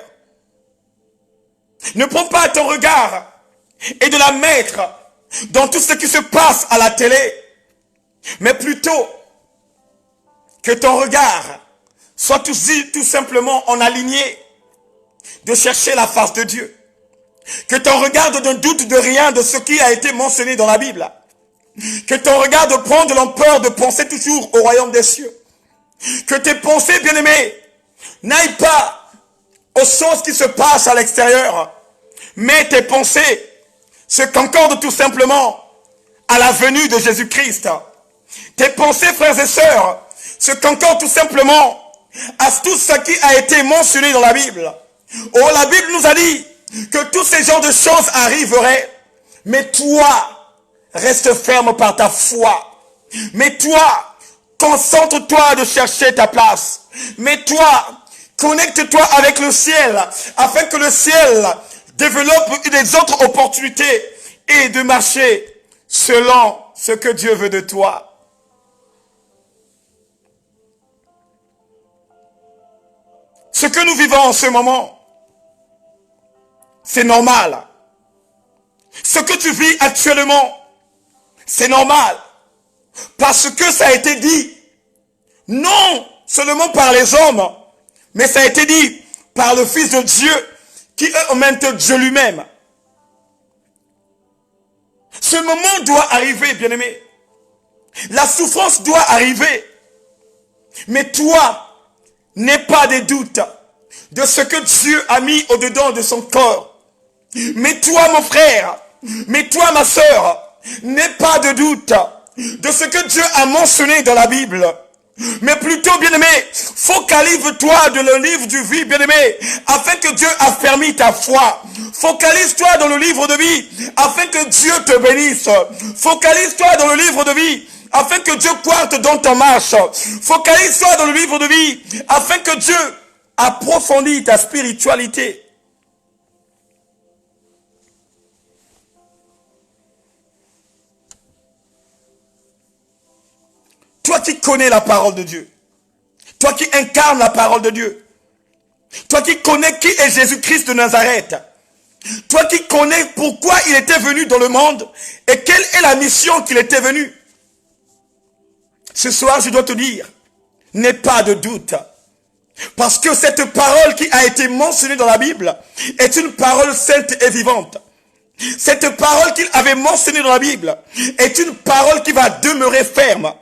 Ne prends pas ton regard et de la mettre dans tout ce qui se passe à la télé, mais plutôt que ton regard soit tout simplement en aligné de chercher la face de Dieu. Que ton regard ne doute de rien de ce qui a été mentionné dans la Bible. Que ton regard de prendre l'ampleur de penser toujours au royaume des cieux. Que tes pensées, bien-aimées, n'aillent pas aux choses qui se passent à l'extérieur, mais tes pensées se concordent tout simplement à la venue de Jésus-Christ. Tes pensées, frères et sœurs, se concordent tout simplement à tout ce qui a été mentionné dans la Bible. Oh, la Bible nous a dit que tous ces genres de choses arriveraient, mais toi, reste ferme par ta foi. Mais toi, concentre-toi de chercher ta place. Mais toi, connecte-toi avec le ciel, afin que le ciel développe des autres opportunités et de marcher selon ce que Dieu veut de toi. Ce que nous vivons en ce moment, c'est normal. Ce que tu vis actuellement, c'est normal. Parce que ça a été dit, non seulement par les hommes, mais ça a été dit par le Fils de Dieu, qui est en même temps Dieu lui-même. Ce moment doit arriver, bien-aimé. La souffrance doit arriver. Mais toi, n'aie pas de doute de ce que Dieu a mis au-dedans de son corps. Mais toi, mon frère, mais toi, ma soeur, n'aie pas de doute de ce que Dieu a mentionné dans la Bible. Mais plutôt, bien-aimé, focalise-toi dans le livre du vie, bien-aimé, afin que Dieu affermisse ta foi. Focalise-toi dans le livre de vie, afin que Dieu te bénisse. Focalise-toi dans le livre de vie, afin que Dieu croie dans ta marche. Focalise-toi dans le livre de vie, afin que Dieu approfondisse ta spiritualité. Toi qui connais la parole de Dieu, toi qui incarnes la parole de Dieu, toi qui connais qui est Jésus-Christ de Nazareth, toi qui connais pourquoi il était venu dans le monde et quelle est la mission qu'il était venu. Ce soir, je dois te dire, n'aie pas de doute. Parce que cette parole qui a été mentionnée dans la Bible est une parole sainte et vivante. Cette parole qu'il avait mentionnée dans la Bible est une parole qui va demeurer ferme,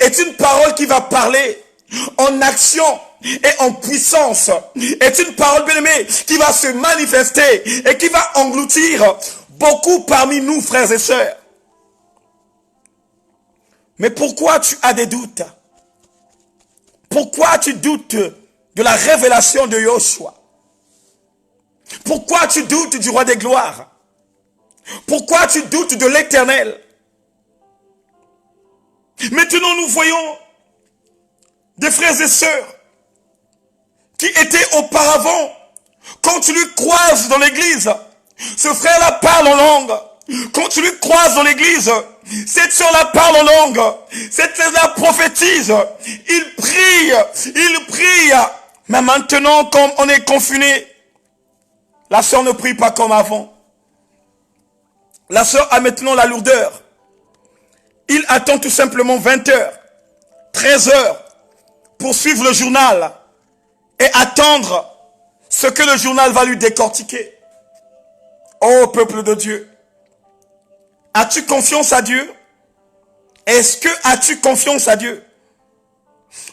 est une parole qui va parler en action et en puissance, est une parole bien-aimée qui va se manifester et qui va engloutir beaucoup parmi nous, frères et sœurs. Mais pourquoi tu as des doutes? Pourquoi tu doutes de la révélation de Yoshua? Pourquoi tu doutes du roi des gloires? Pourquoi tu doutes de l'Éternel? Maintenant, nous voyons des frères et sœurs qui étaient auparavant, quand tu lui croises dans l'église, ce frère-là parle en langue. Quand tu lui croises dans l'église, cette sœur-là parle en langue. Cette sœur-là prophétise. Il prie. Mais maintenant, comme on est confiné, la sœur ne prie pas comme avant. La sœur a maintenant la lourdeur. Il attend tout simplement 20 heures, 13 heures pour suivre le journal et attendre ce que le journal va lui décortiquer. Ô peuple de Dieu, as-tu confiance à Dieu? Est-ce que as-tu confiance à Dieu?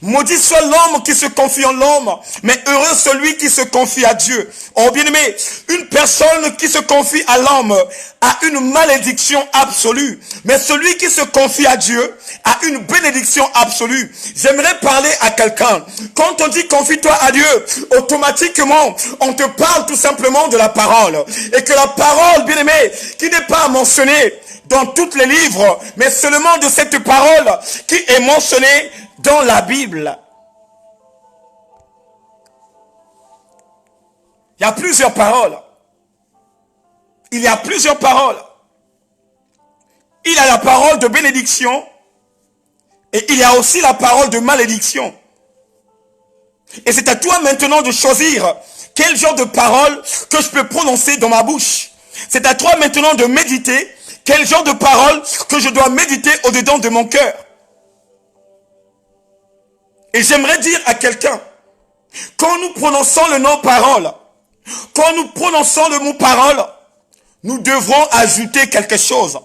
Maudit soit l'homme qui se confie en l'homme, mais heureux celui qui se confie à Dieu. Oh bien-aimé, une personne qui se confie à l'homme a une malédiction absolue, mais celui qui se confie à Dieu a une bénédiction absolue. J'aimerais parler à quelqu'un. Quand on dit confie-toi à Dieu, automatiquement, on te parle tout simplement de la parole. Et que la parole, bien-aimé, qui n'est pas mentionnée dans tous les livres, mais seulement de cette parole qui est mentionnée dans la Bible. Il y a plusieurs paroles. Il y a plusieurs paroles. Il y a la parole de bénédiction et il y a aussi la parole de malédiction. Et c'est à toi maintenant de choisir quel genre de parole que je peux prononcer dans ma bouche. C'est à toi maintenant de méditer quel genre de parole que je dois méditer au-dedans de mon cœur. Et j'aimerais dire à quelqu'un, quand nous prononçons le nom parole, quand nous prononçons le mot parole, nous devrons ajouter quelque chose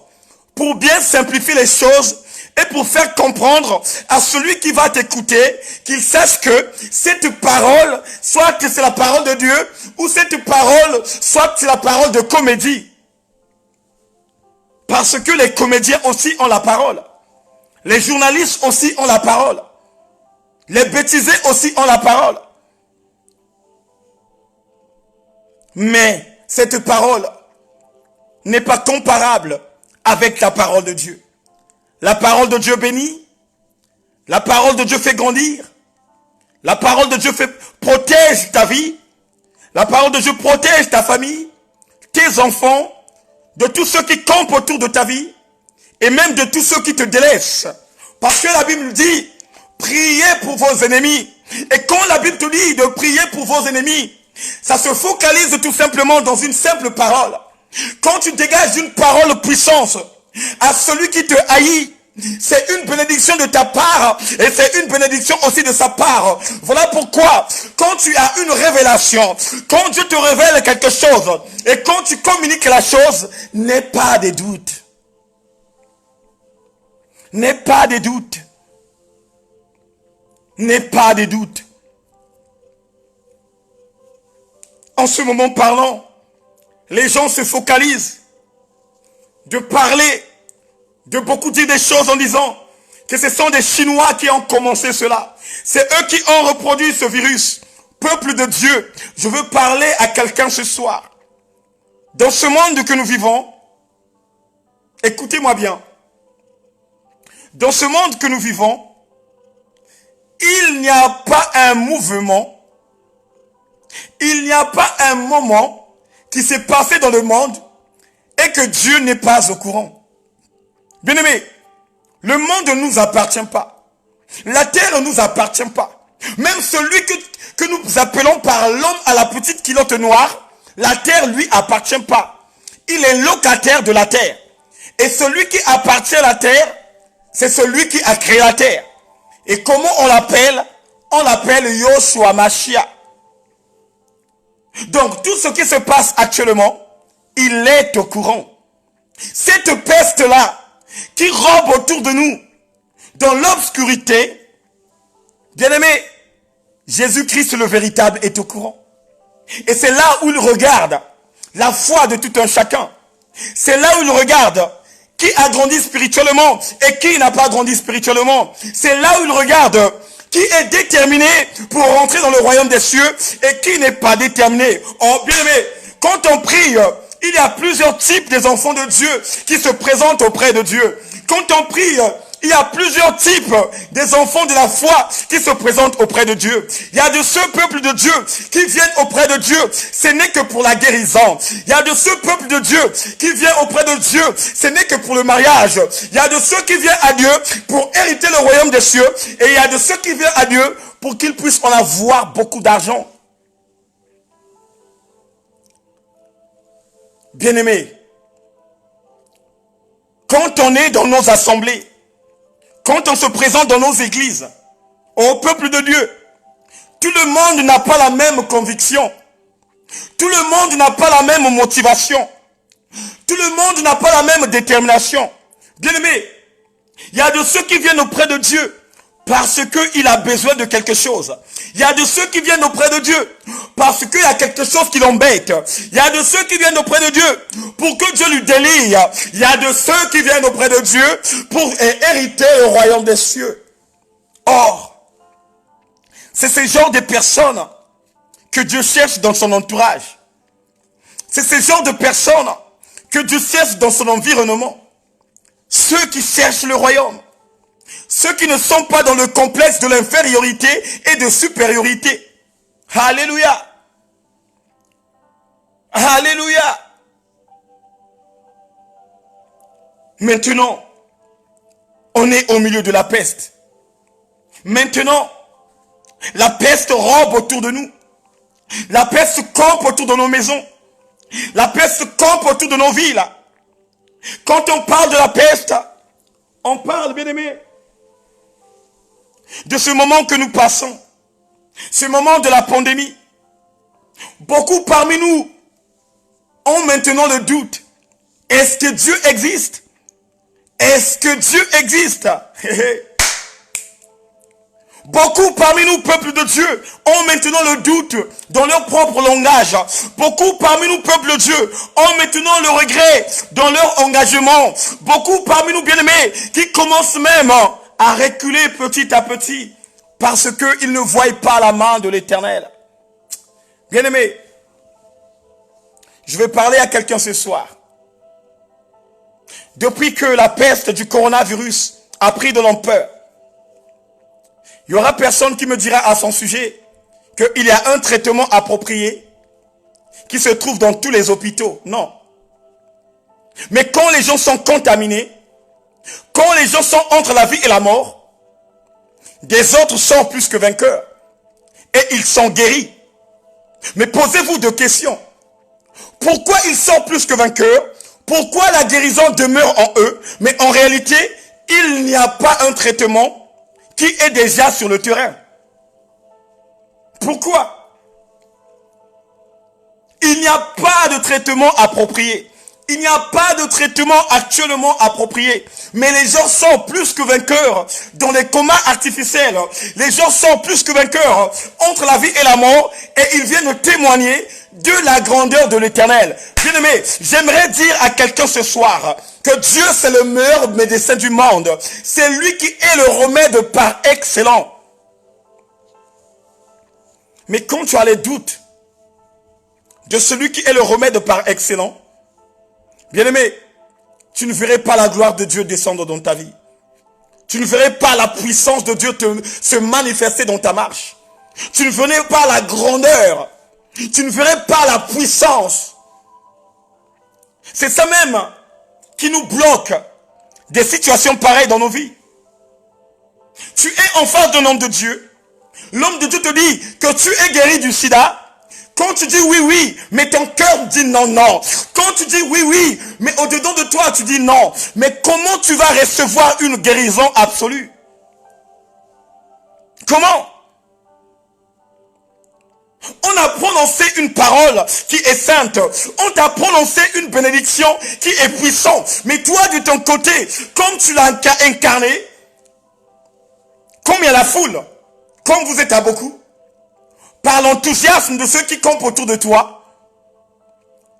pour bien simplifier les choses et pour faire comprendre à celui qui va t'écouter qu'il sache que cette parole, soit que c'est la parole de Dieu ou cette parole, soit que c'est la parole de comédie. Parce que les comédiens aussi ont la parole. Les journalistes aussi ont la parole. Les bêtisés aussi ont la parole. Mais cette parole n'est pas comparable avec la parole de Dieu. La parole de Dieu bénit. La parole de Dieu fait grandir. La parole de Dieu protège ta vie. La parole de Dieu protège ta famille, tes enfants, de tous ceux qui campent autour de ta vie et même de tous ceux qui te délaissent. Parce que la Bible dit, priez pour vos ennemis. Et quand la Bible te dit de prier pour vos ennemis, ça se focalise tout simplement dans une simple parole. Quand tu dégages une parole puissance à celui qui te haït, c'est une bénédiction de ta part et c'est une bénédiction aussi de sa part. Voilà pourquoi quand tu as une révélation, quand Dieu te révèle quelque chose et quand tu communiques la chose, n'aie pas de doute. N'aie pas de doute. N'aie pas de doute. En ce moment parlant, les gens se focalisent de parler, de beaucoup dire des choses en disant que ce sont des Chinois qui ont commencé cela. C'est eux qui ont reproduit ce virus. Peuple de Dieu, je veux parler à quelqu'un ce soir. Dans ce monde que nous vivons, écoutez-moi bien. Dans ce monde que nous vivons, il n'y a pas un mouvement, il n'y a pas un moment qui s'est passé dans le monde et que Dieu n'est pas au courant. Bien-aimés, le monde ne nous appartient pas. La terre ne nous appartient pas. Même celui que nous appelons par l'homme à la petite culotte noire, la terre lui appartient pas. Il est locataire de la terre. Et celui qui appartient à la terre, c'est celui qui a créé la terre. Et comment on l'appelle? On l'appelle Yoshua Mashiach. Donc tout ce qui se passe actuellement, il est au courant. Cette peste-là, qui rôde autour de nous, dans l'obscurité, bien-aimé, Jésus-Christ le véritable est au courant. Et c'est là où il regarde la foi de tout un chacun. C'est là où il regarde qui a grandi spirituellement et qui n'a pas grandi spirituellement. C'est là où il regarde qui est déterminé pour rentrer dans le royaume des cieux et qui n'est pas déterminé. Oh, bien-aimé, quand on prie, il y a plusieurs types des enfants de Dieu qui se présentent auprès de Dieu. Quand on prie, il y a plusieurs types des enfants de la foi qui se présentent auprès de Dieu. Il y a de ce peuple de Dieu qui viennent auprès de Dieu, ce n'est que pour la guérison. Il y a de ce peuple de Dieu qui vient auprès de Dieu, ce n'est que pour le mariage. Il y a de ceux qui viennent à Dieu pour hériter le royaume des cieux. Et il y a de ceux qui viennent à Dieu pour qu'ils puissent en avoir beaucoup d'argent. Bien-aimés, quand on est dans nos assemblées, quand on se présente dans nos églises, au peuple de Dieu, tout le monde n'a pas la même conviction. Tout le monde n'a pas la même motivation. Tout le monde n'a pas la même détermination. Bien-aimés, il y a de ceux qui viennent auprès de Dieu parce qu'il a besoin de quelque chose. Il y a de ceux qui viennent auprès de Dieu parce qu'il y a quelque chose qui l'embête. Il y a de ceux qui viennent auprès de Dieu pour que Dieu lui délivre. Il y a de ceux qui viennent auprès de Dieu pour hériter le royaume des cieux. Or, c'est ce genre de personnes que Dieu cherche dans son entourage. C'est ce genre de personnes que Dieu cherche dans son environnement. Ceux qui cherchent le royaume. Ceux qui ne sont pas dans le complexe de l'infériorité et de supériorité. Alléluia. Alléluia. Maintenant, on est au milieu de la peste. Maintenant, la peste rôde autour de nous. La peste campe autour de nos maisons. La peste campe autour de nos villes. Quand on parle de la peste, on parle, bien aimé, de ce moment que nous passons, ce moment de la pandémie. Beaucoup parmi nous ont maintenant le doute. Est-ce que Dieu existe? Est-ce que Dieu existe? Beaucoup parmi nous, peuple de Dieu, ont maintenant le doute dans leur propre langage. Beaucoup parmi nous, peuple de Dieu, ont maintenant le regret dans leur engagement. Beaucoup parmi nous, bien-aimés, qui commencent même à reculer petit à petit parce qu'ils ne voient pas la main de l'Éternel. Bien-aimés, je vais parler à quelqu'un ce soir. Depuis que la peste du coronavirus a pris de l'ampleur, Il y aura personne qui me dira à son sujet qu'il y a un traitement approprié qui se trouve dans tous les hôpitaux. Non. Mais quand les gens sont contaminés, quand les gens sont entre la vie et la mort, des autres sont plus que vainqueurs. Et ils sont guéris. Mais posez-vous deux questions. Pourquoi ils sont plus que vainqueurs? Pourquoi la guérison demeure en eux? Mais en réalité, il n'y a pas un traitement qui est déjà sur le terrain. Pourquoi? Il n'y a pas de traitement approprié. Il n'y a pas de traitement actuellement approprié. Mais les gens sont plus que vainqueurs dans les comas artificiels. Les gens sont plus que vainqueurs entre la vie et la mort. Et ils viennent témoigner de la grandeur de l'Éternel. Bien-aimé, j'aimerais dire à quelqu'un ce soir que Dieu c'est le meilleur médecin du monde. C'est lui qui est le remède par excellence. Mais quand tu as les doutes de celui qui est le remède par excellence, bien-aimé, tu ne verrais pas la gloire de Dieu descendre dans ta vie. Tu ne verrais pas la puissance de Dieu se manifester dans ta marche. Tu ne verrais pas la grandeur. Tu ne verrais pas la puissance. C'est ça même qui nous bloque des situations pareilles dans nos vies. Tu es en face d'un homme de Dieu. L'homme de Dieu te dit que tu es guéri du sida. Quand tu dis oui, oui, mais ton cœur dit non, non. Quand tu dis oui, oui, mais au-dedans de toi, tu dis non. Mais comment tu vas recevoir une guérison absolue? Comment? On a prononcé une parole qui est sainte. On t'a prononcé une bénédiction qui est puissante. Mais toi, de ton côté, comme tu l'as incarné, comme il y a la foule, comme vous êtes à beaucoup, par l'enthousiasme de ceux qui campent autour de toi,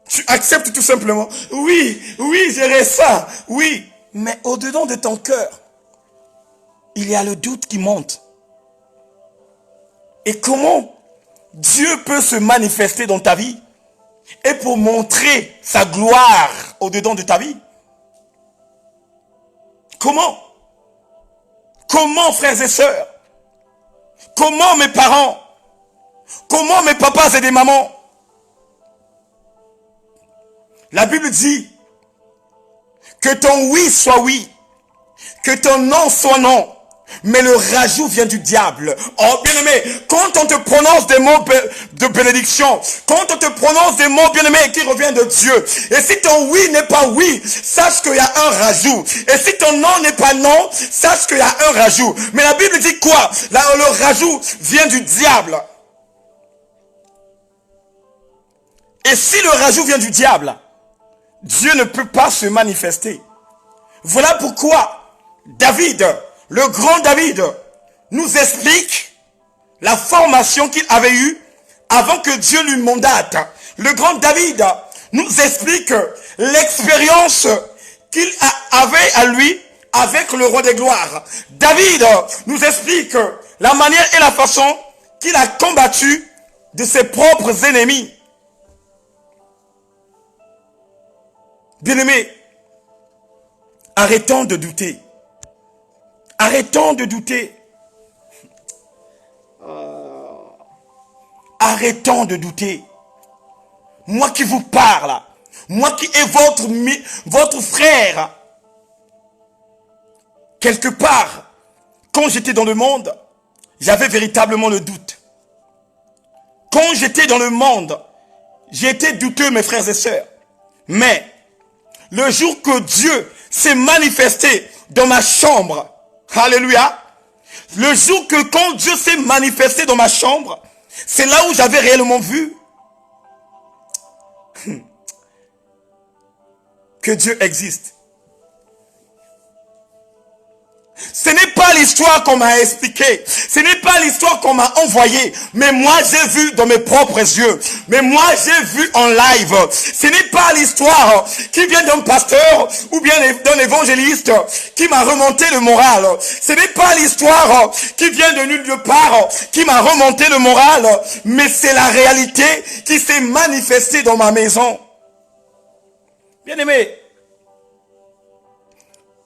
tu acceptes tout simplement. Oui, oui, j'irai ça. Oui, mais au-dedans de ton cœur, il y a le doute qui monte. Et comment Dieu peut se manifester dans ta vie et pour montrer sa gloire au-dedans de ta vie? Comment? Comment, frères et sœurs? Comment, mes parents? Comment, mes papas et des mamans? La Bible dit que ton oui soit oui, que ton non soit non. Mais le rajout vient du diable. Oh bien-aimé, quand on te prononce des mots de bénédiction, quand on te prononce des mots bien-aimés qui reviennent de Dieu, et si ton oui n'est pas oui, sache qu'il y a un rajout. Et si ton non n'est pas non, sache qu'il y a un rajout. Mais la Bible dit quoi? Là, le rajout vient du diable. Et si le rajout vient du diable, Dieu ne peut pas se manifester. Voilà pourquoi David, le grand David, nous explique la formation qu'il avait eue avant que Dieu lui mandate. Le grand David nous explique l'expérience qu'il avait à lui avec le roi des gloires. David nous explique la manière et la façon qu'il a combattu de ses propres ennemis. Bien-aimés, arrêtons de douter. Arrêtons de douter. Arrêtons de douter. Moi qui vous parle, moi qui est votre frère, quelque part, quand j'étais dans le monde, j'avais véritablement le doute. Quand j'étais dans le monde, j'étais douteux, mes frères et sœurs. Mais le jour que Dieu s'est manifesté dans ma chambre, alléluia, le jour que quand Dieu s'est manifesté dans ma chambre, c'est là où j'avais réellement vu que Dieu existe. Ce n'est pas l'histoire qu'on m'a expliquée. Ce n'est pas l'histoire qu'on m'a envoyée. Mais moi, j'ai vu dans mes propres yeux. Mais moi, j'ai vu en live. Ce n'est pas l'histoire qui vient d'un pasteur ou bien d'un évangéliste qui m'a remonté le moral. Ce n'est pas l'histoire qui vient de nulle part qui m'a remonté le moral. Mais c'est la réalité qui s'est manifestée dans ma maison. Bien-aimés,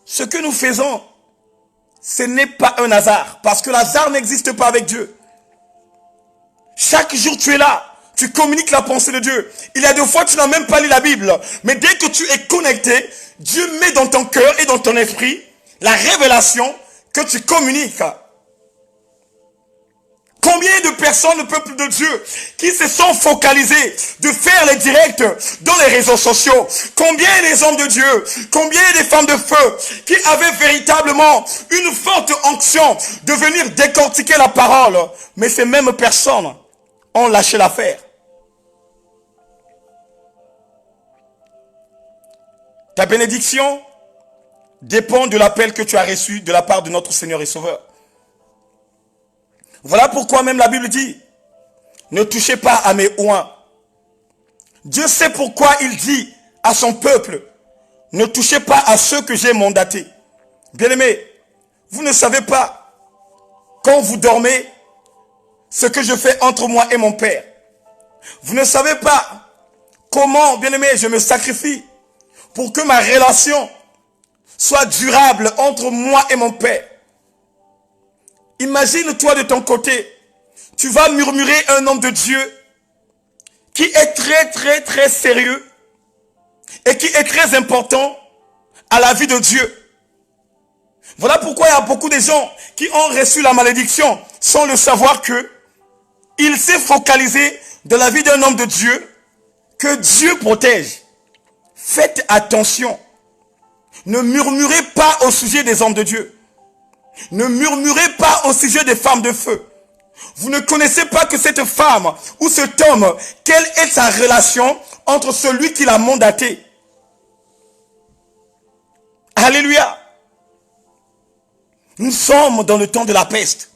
ce que nous faisons Ce n'est pas un hasard, parce que l'hasard n'existe pas avec Dieu. Chaque jour tu es là, tu communiques la pensée de Dieu. Il y a des fois tu n'as même pas lu la Bible, mais dès que tu es connecté, Dieu met dans ton cœur et dans ton esprit la révélation que tu communiques. Combien de personnes, le peuple de Dieu, qui se sont focalisés de faire les directs dans les réseaux sociaux? Combien des hommes de Dieu, combien des femmes de feu qui avaient véritablement une forte onction de venir décortiquer la parole, mais ces mêmes personnes ont lâché l'affaire. Ta bénédiction dépend de l'appel que tu as reçu de la part de notre Seigneur et Sauveur. Voilà pourquoi même la Bible dit, ne touchez pas à mes oins. Dieu sait pourquoi il dit à son peuple, ne touchez pas à ceux que j'ai mandatés. Bien-aimés, vous ne savez pas, quand vous dormez, ce que je fais entre moi et mon Père. Vous ne savez pas comment, bien-aimés, je me sacrifie pour que ma relation soit durable entre moi et mon Père. Imagine-toi de ton côté, tu vas murmurer un homme de Dieu qui est très sérieux et qui est très important à la vie de Dieu. Voilà pourquoi il y a beaucoup de gens qui ont reçu la malédiction sans le savoir que il s'est focalisé dans la vie d'un homme de Dieu que Dieu protège. Faites attention. Ne murmurez pas au sujet des hommes de Dieu. Ne murmurez pas au sujet des femmes de feu. Vous ne connaissez pas que cette femme ou cet homme, quelle est sa relation entre celui qui l'a mandaté. Alléluia. Nous sommes dans le temps de la peste.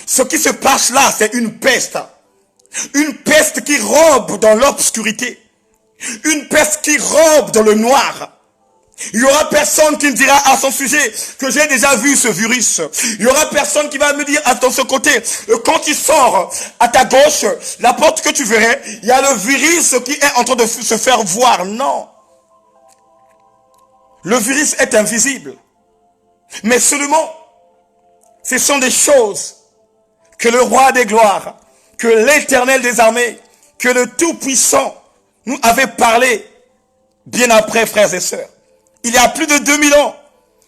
Ce qui se passe là, c'est une peste. Une peste qui robe dans l'obscurité. Une peste qui robe dans le noir. Il y aura personne qui me dira à son sujet que j'ai déjà vu ce virus. Il y aura personne qui va me dire à ce côté, quand tu sors à ta gauche, la porte que tu verrais, il y a le virus qui est en train de se faire voir. Non. Le virus est invisible. Mais seulement, ce sont des choses que le roi des gloires, que l'Éternel des armées, que le Tout-Puissant nous avait parlé bien après, frères et sœurs. Il y a plus de 2000 ans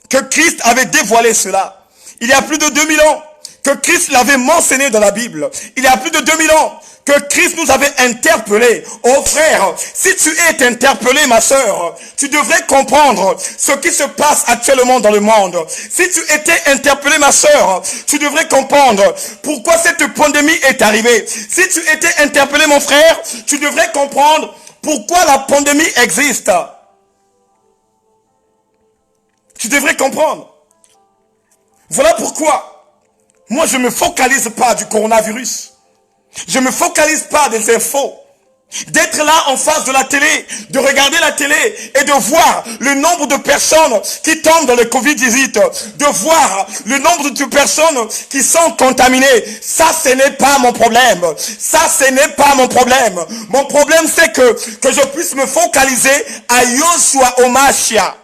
que Christ avait dévoilé cela. Il y a plus de 2000 ans que Christ l'avait mentionné dans la Bible. Il y a plus de 2000 ans que Christ nous avait interpellés. Oh frère, si tu es interpellé, ma sœur, tu devrais comprendre ce qui se passe actuellement dans le monde. Si tu étais interpellé, ma sœur, tu devrais comprendre pourquoi cette pandémie est arrivée. Si tu étais interpellé, mon frère, tu devrais comprendre pourquoi la pandémie existe. Tu devrais comprendre. Voilà pourquoi moi je ne me focalise pas du coronavirus. Je ne me focalise pas des infos. D'être là en face de la télé, de regarder la télé et de voir le nombre de personnes qui tombent dans le Covid-18, de voir le nombre de personnes qui sont contaminées. Ça, ce n'est pas mon problème. Ça, ce n'est pas mon problème. Mon problème, c'est que je puisse me focaliser à Yoshua Omashia.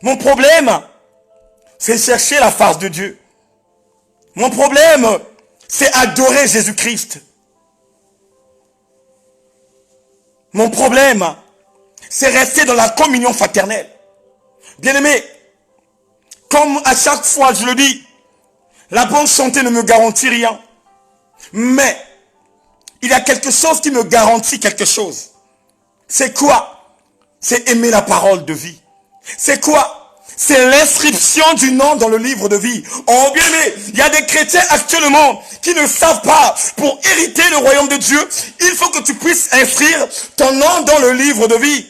Mon problème, c'est chercher la face de Dieu. Mon problème, c'est adorer Jésus-Christ. Mon problème, c'est rester dans la communion fraternelle. Bien-aimé, comme à chaque fois je le dis, la bonne santé ne me garantit rien. Mais, il y a quelque chose qui me garantit quelque chose. C'est quoi? C'est aimer la parole de vie. C'est quoi? C'est l'inscription du nom dans le livre de vie. Oh bien aimé, il y a des chrétiens actuellement qui ne savent pas, pour hériter le royaume de Dieu, il faut que tu puisses inscrire ton nom dans le livre de vie.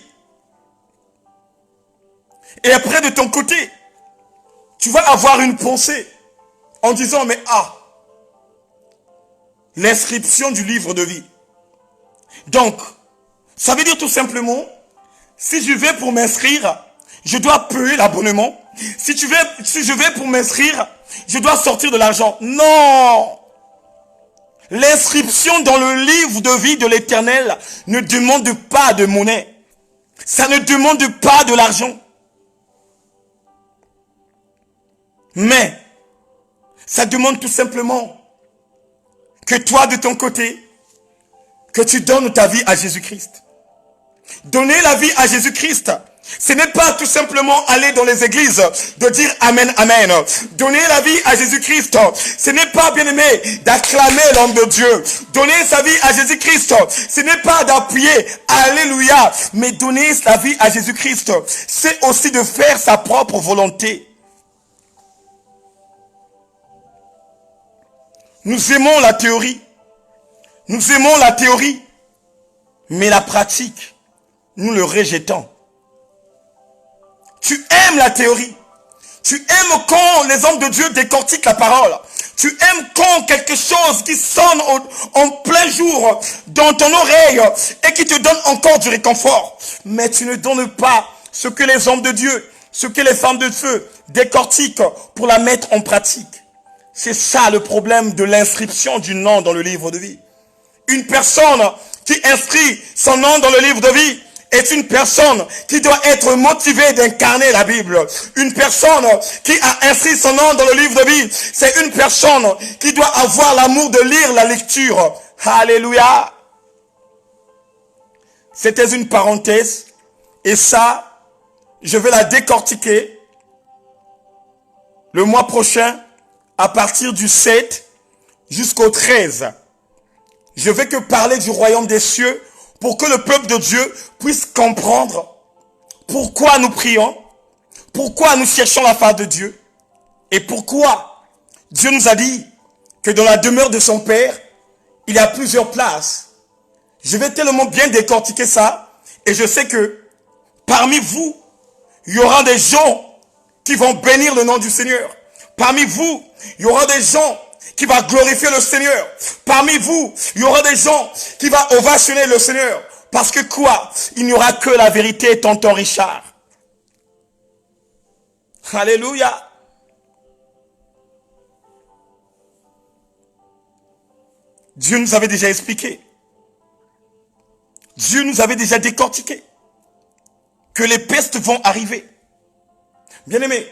Et après de ton côté, tu vas avoir une pensée en disant, mais l'inscription du livre de vie. Donc, ça veut dire tout simplement, si je vais pour m'inscrire, je dois payer l'abonnement. Si je vais pour m'inscrire, je dois sortir de l'argent. Non! L'inscription dans le livre de vie de l'Éternel ne demande pas de monnaie. Ça ne demande pas de l'argent. Mais ça demande tout simplement que toi, de ton côté, que tu donnes ta vie à Jésus-Christ. Donner la vie à Jésus-Christ, ce n'est pas tout simplement aller dans les églises de dire Amen, Amen. Donner la vie à Jésus-Christ, ce n'est pas, bien aimé, d'acclamer l'homme de Dieu. Donner sa vie à Jésus-Christ, ce n'est pas d'appuyer Alléluia. Mais donner la vie à Jésus-Christ, c'est aussi de faire sa propre volonté. Nous aimons la théorie. Nous aimons la théorie. Mais la pratique, nous le rejetons. Tu aimes la théorie. Tu aimes quand les hommes de Dieu décortiquent la parole. Tu aimes quand quelque chose qui sonne en plein jour dans ton oreille et qui te donne encore du réconfort. Mais tu ne donnes pas ce que les hommes de Dieu, ce que les femmes de feu décortiquent pour la mettre en pratique. C'est ça le problème de l'inscription du nom dans le livre de vie. Une personne qui inscrit son nom dans le livre de vie est une personne qui doit être motivée d'incarner la Bible. Une personne qui a inscrit son nom dans le livre de vie, c'est une personne qui doit avoir l'amour de lire la lecture. Alléluia. C'était une parenthèse et ça, je vais la décortiquer le mois prochain à partir du 7 jusqu'au 13. Je vais que parler du royaume des cieux pour que le peuple de Dieu puisse comprendre pourquoi nous prions, pourquoi nous cherchons la face de Dieu et pourquoi Dieu nous a dit que dans la demeure de son Père, il y a plusieurs places. Je vais tellement bien décortiquer ça et je sais que parmi vous, il y aura des gens qui vont bénir le nom du Seigneur. Parmi vous, il y aura des gens qui vont glorifier le Seigneur. Parmi vous, il y aura des gens qui vont ovationner le Seigneur. Parce que quoi? Il n'y aura que la vérité, tonton Richard. Alléluia. Dieu nous avait déjà expliqué. Dieu nous avait déjà décortiqué que les pestes vont arriver. Bien aimé,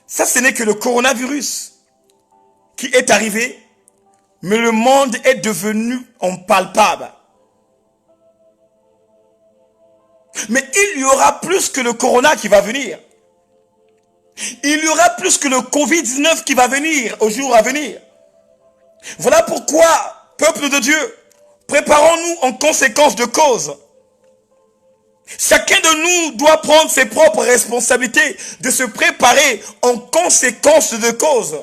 ça ce n'est que le coronavirus qui est arrivé, mais le monde est devenu impalpable. Mais il y aura plus que le corona qui va venir. Il y aura plus que le Covid-19 qui va venir au jour à venir. Voilà pourquoi, peuple de Dieu, préparons-nous en conséquence de cause. Chacun de nous doit prendre ses propres responsabilités de se préparer en conséquence de cause.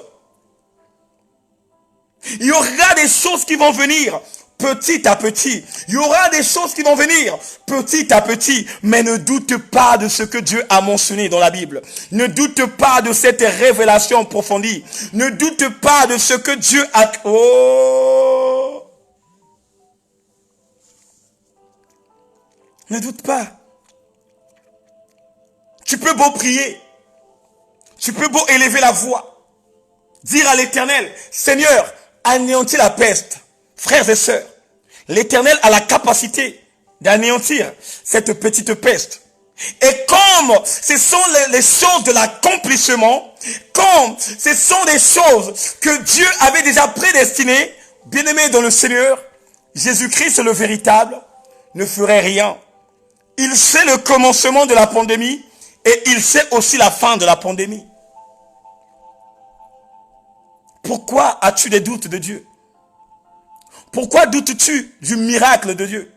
Il y aura des choses qui vont venir petit à petit. Il y aura des choses qui vont venir petit à petit. Mais ne doute pas de ce que Dieu a mentionné dans la Bible. Ne doute pas de cette révélation approfondie. Ne doute pas de ce que Dieu a... Oh! Ne doute pas. Tu peux beau prier. Tu peux beau élever la voix. Dire à l'Éternel, Seigneur, anéantis la peste. Frères et sœurs, l'Éternel a la capacité d'anéantir cette petite peste. Et comme ce sont les choses de l'accomplissement, comme ce sont des choses que Dieu avait déjà prédestinées, bien-aimés dans le Seigneur, Jésus-Christ le véritable ne ferait rien. Il sait le commencement de la pandémie et il sait aussi la fin de la pandémie. Pourquoi as-tu des doutes de Dieu? Pourquoi doutes-tu du miracle de Dieu?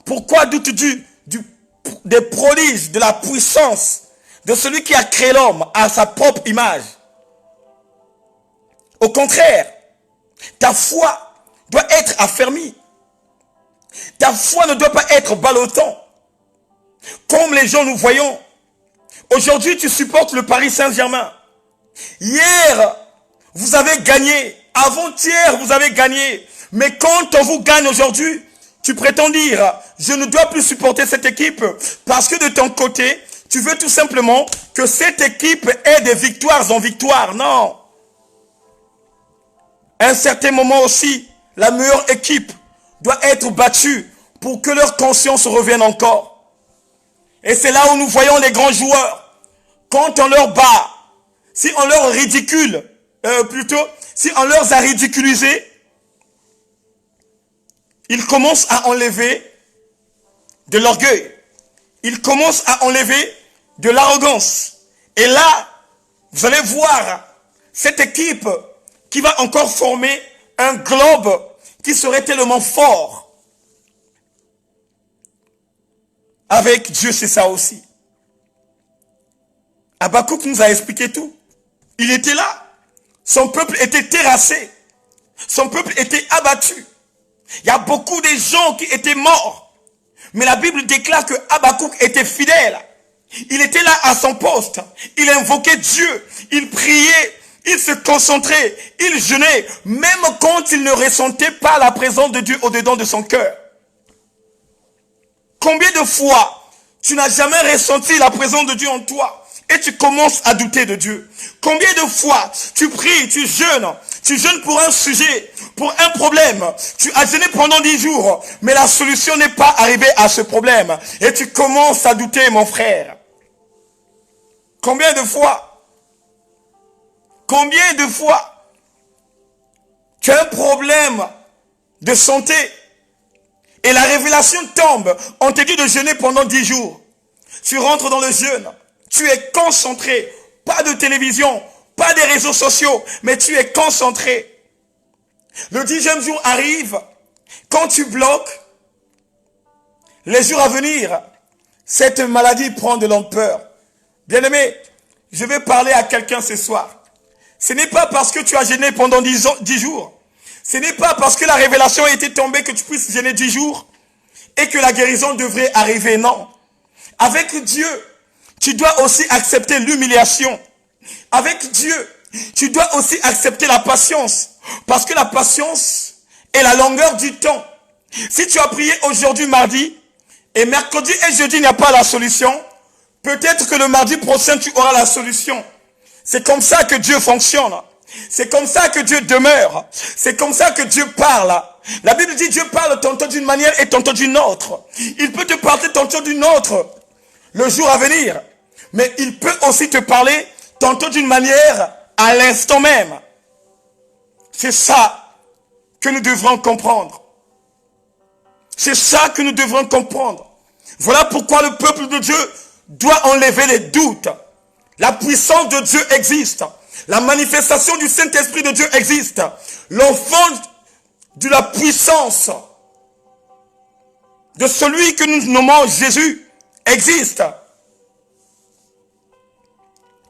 Pourquoi doutes-tu des prodiges, de la puissance de celui qui a créé l'homme à sa propre image? Au contraire, ta foi doit être affermie. Ta foi ne doit pas être ballottante. Comme les gens nous voyons. Aujourd'hui, tu supportes le Paris Saint-Germain. Hier, vous avez gagné. Avant-hier, vous avez gagné. Mais quand on vous gagne aujourd'hui, tu prétends dire, je ne dois plus supporter cette équipe. Parce que de ton côté, tu veux tout simplement que cette équipe ait des victoires en victoire. Non. À un certain moment aussi, la meilleure équipe doit être battue pour que leur conscience revienne encore. Et c'est là où nous voyons les grands joueurs. Quand on leur bat, si on leur ridicule, si on leur a ridiculisé, ils commencent à enlever de l'orgueil. Ils commencent à enlever de l'arrogance. Et là, vous allez voir cette équipe qui va encore former un globe qui serait tellement fort. Avec Dieu, c'est ça aussi. Habakkuk nous a expliqué tout. Il était là. Son peuple était terrassé. Son peuple était abattu. Il y a beaucoup de gens qui étaient morts. Mais la Bible déclare que Habakkuk était fidèle. Il était là à son poste. Il invoquait Dieu. Il priait. Il se concentrait. Il jeûnait. Même quand il ne ressentait pas la présence de Dieu au-dedans de son cœur. Combien de fois tu n'as jamais ressenti la présence de Dieu en toi et tu commences à douter de Dieu? Combien de fois tu pries, tu jeûnes pour un sujet, pour un problème. Tu as jeûné pendant 10 jours, mais la solution n'est pas arrivée à ce problème. Et tu commences à douter, mon frère. Combien de fois? Combien de fois tu as un problème de santé et la révélation tombe. On te dit de jeûner pendant 10 jours. Tu rentres dans le jeûne. Tu es concentré. Pas de télévision, pas des réseaux sociaux, mais tu es concentré. Le 10e jour arrive. Quand tu bloques, les jours à venir, cette maladie prend de l'ampleur. Bien-aimé, je vais parler à quelqu'un ce soir. Ce n'est pas parce que tu as jeûné pendant 10 jours. Ce n'est pas parce que la révélation a été tombée que tu puisses jeûner 10 jours et que la guérison devrait arriver. Non. Avec Dieu, tu dois aussi accepter l'humiliation. Avec Dieu, tu dois aussi accepter la patience. Parce que la patience est la longueur du temps. Si tu as prié aujourd'hui mardi, et mercredi et jeudi il n'y a pas la solution, peut-être que le mardi prochain tu auras la solution. C'est comme ça que Dieu fonctionne. C'est comme ça que Dieu demeure. C'est comme ça que Dieu parle. La Bible dit Dieu parle tantôt d'une manière et tantôt d'une autre. Il peut te parler tantôt d'une autre le jour à venir. Mais il peut aussi te parler tantôt d'une manière à l'instant même. C'est ça que nous devrons comprendre. C'est ça que nous devrons comprendre. Voilà pourquoi le peuple de Dieu doit enlever les doutes. La puissance de Dieu existe. La manifestation du Saint-Esprit de Dieu existe. L'enfant de la puissance de celui que nous nommons Jésus existe.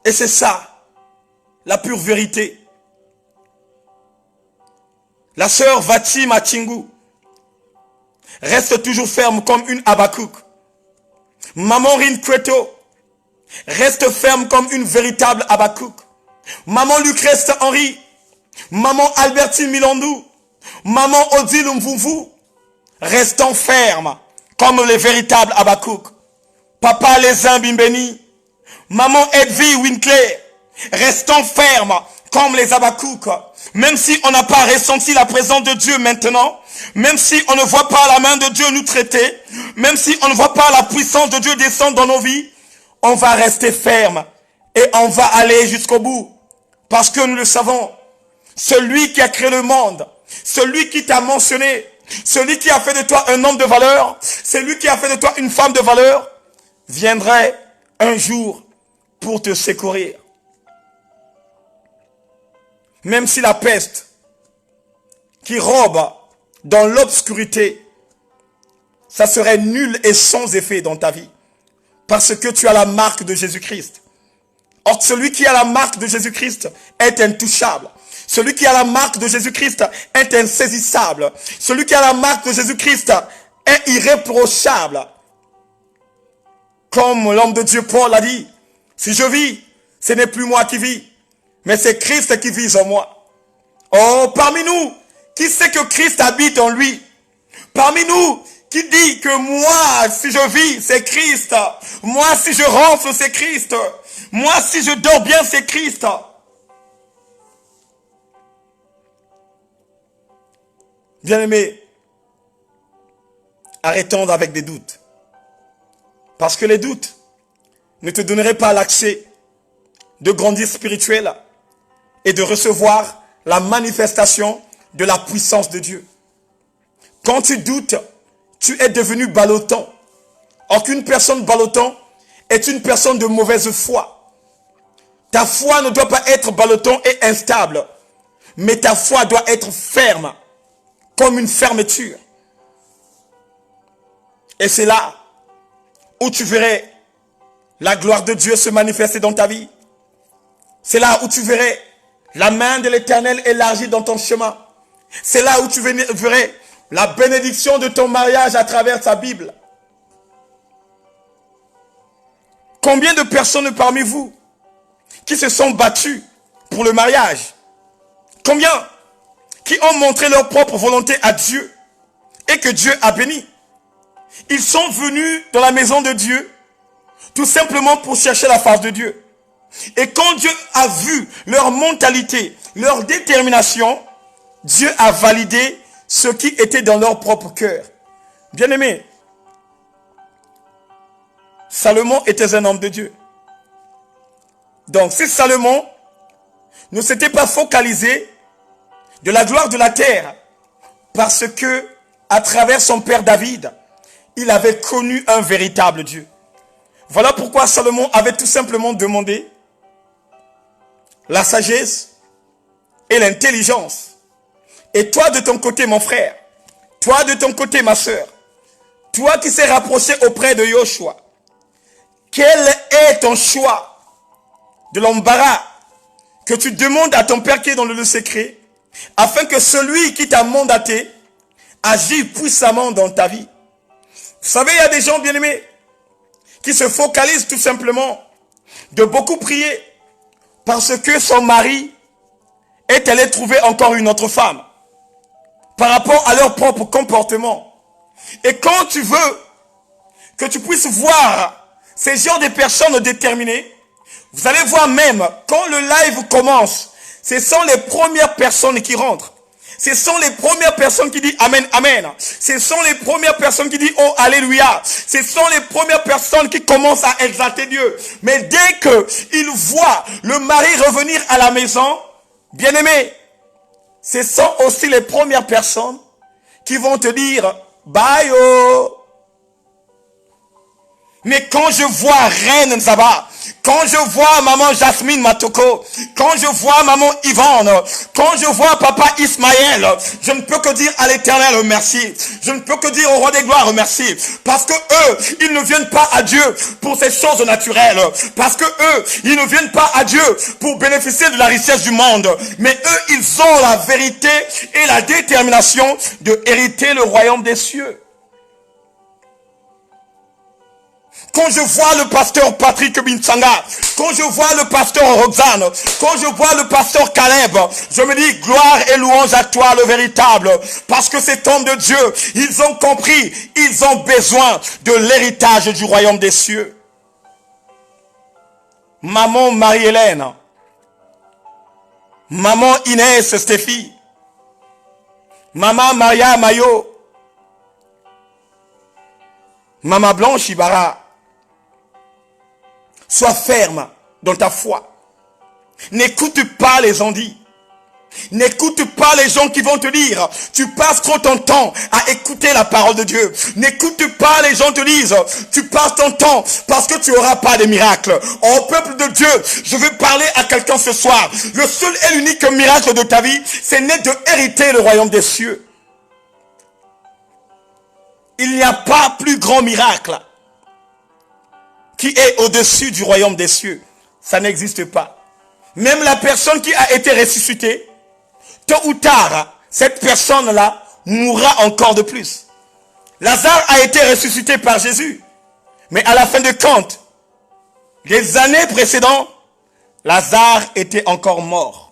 Et c'est ça, la pure vérité. La sœur Vati Machingu reste toujours ferme comme une Habakkuk. Maman Rinkweto reste ferme comme une véritable Habakkuk. Maman Lucrèce Henri, maman Albertine Milandou, maman Odile Mvouvu, restons fermes comme les véritables Habakkuk. Papa Lézin Bimbeni, maman Edvi Winkler, restons fermes comme les Habakkuk. Même si on n'a pas ressenti la présence de Dieu maintenant, même si on ne voit pas la main de Dieu nous traiter, même si on ne voit pas la puissance de Dieu descendre dans nos vies, on va rester ferme et on va aller jusqu'au bout. Parce que nous le savons, celui qui a créé le monde, celui qui t'a mentionné, celui qui a fait de toi un homme de valeur, celui qui a fait de toi une femme de valeur, viendrait un jour pour te secourir. Même si la peste qui robe dans l'obscurité, ça serait nul et sans effet dans ta vie. Parce que tu as la marque de Jésus-Christ. Or, celui qui a la marque de Jésus-Christ est intouchable. Celui qui a la marque de Jésus-Christ est insaisissable. Celui qui a la marque de Jésus-Christ est irréprochable. Comme l'homme de Dieu Paul a dit, si je vis, ce n'est plus moi qui vis, mais c'est Christ qui vit en moi. Oh, parmi nous, qui sait que Christ habite en lui? Parmi nous, qui dit que moi, si je vis, c'est Christ. Moi, si je ronfle, c'est Christ. Moi, si je dors bien, c'est Christ. Bien-aimés, arrêtons avec des doutes. Parce que les doutes ne te donneraient pas l'accès de grandir spirituel et de recevoir la manifestation de la puissance de Dieu. Quand tu doutes, tu es devenu ballottant. Or qu'une personne ballottant est une personne de mauvaise foi. Ta foi ne doit pas être ballottant et instable, mais ta foi doit être ferme, comme une fermeture. Et c'est là où tu verrais la gloire de Dieu se manifester dans ta vie. C'est là où tu verrais la main de l'Éternel élargie dans ton chemin. C'est là où tu verrais la bénédiction de ton mariage à travers ta Bible. Combien de personnes parmi vous qui se sont battues pour le mariage? Combien qui ont montré leur propre volonté à Dieu et que Dieu a béni? Ils sont venus dans la maison de Dieu tout simplement pour chercher la face de Dieu. Et quand Dieu a vu leur mentalité, leur détermination, Dieu a validé ce qui était dans leur propre cœur. Bien-aimés, Salomon était un homme de Dieu. Donc si Salomon ne s'était pas focalisé de la gloire de la terre, parce que à travers son père David, il avait connu un véritable Dieu. Voilà pourquoi Salomon avait tout simplement demandé la sagesse et l'intelligence. Et toi de ton côté, mon frère, toi de ton côté, ma soeur, toi qui s'est rapproché auprès de Joshua, quel est ton choix de l'embarras que tu demandes à ton Père qui est dans le lieu secret, afin que celui qui t'a mandaté agisse puissamment dans ta vie? Vous savez, il y a des gens bien-aimés qui se focalisent tout simplement de beaucoup prier parce que son mari est allé trouver encore une autre femme par rapport à leur propre comportement. Et quand tu veux que tu puisses voir ces genres de personnes déterminées, vous allez voir même quand le live commence, ce sont les premières personnes qui rentrent. Ce sont les premières personnes qui disent Amen, Amen. Ce sont les premières personnes qui disent Oh, Alléluia. Ce sont les premières personnes qui commencent à exalter Dieu. Mais dès qu'ils voient le mari revenir à la maison, bien-aimé, ce sont aussi les premières personnes qui vont te dire Bye oh. Mais quand je vois Reine Nzaba, quand je vois maman Jasmine Matoko, quand je vois maman Yvonne, quand je vois papa Ismaël, je ne peux que dire à l'Éternel merci. Je ne peux que dire au roi des gloires merci. Parce que eux, ils ne viennent pas à Dieu pour ces choses naturelles. Parce que eux, ils ne viennent pas à Dieu pour bénéficier de la richesse du monde. Mais eux, ils ont la vérité et la détermination de hériter le royaume des cieux. Quand je vois le pasteur Patrick Binsanga, quand je vois le pasteur Roxane, quand je vois le pasteur Caleb, je me dis gloire et louange à toi le véritable. Parce que cet homme de Dieu, ils ont compris, ils ont besoin de l'héritage du royaume des cieux. Maman Marie-Hélène, maman Inès Stéphie, maman Maria Mayo, maman Blanche Ibarra, sois ferme dans ta foi. N'écoute pas les ondits. N'écoute pas les gens qui vont te dire tu passes trop ton temps à écouter la parole de Dieu. N'écoute pas les gens qui te disent tu passes ton temps parce que tu n'auras pas de miracle. Oh peuple de Dieu, je veux parler à quelqu'un ce soir. Le seul et l'unique miracle de ta vie, c'est de hériter le royaume des cieux. Il n'y a pas plus grand miracle qui est au-dessus du royaume des cieux. Ça n'existe pas. Même la personne qui a été ressuscitée, tôt ou tard, cette personne-là mourra encore de plus. Lazare a été ressuscité par Jésus. Mais à la fin de compte, les années précédentes, Lazare était encore mort.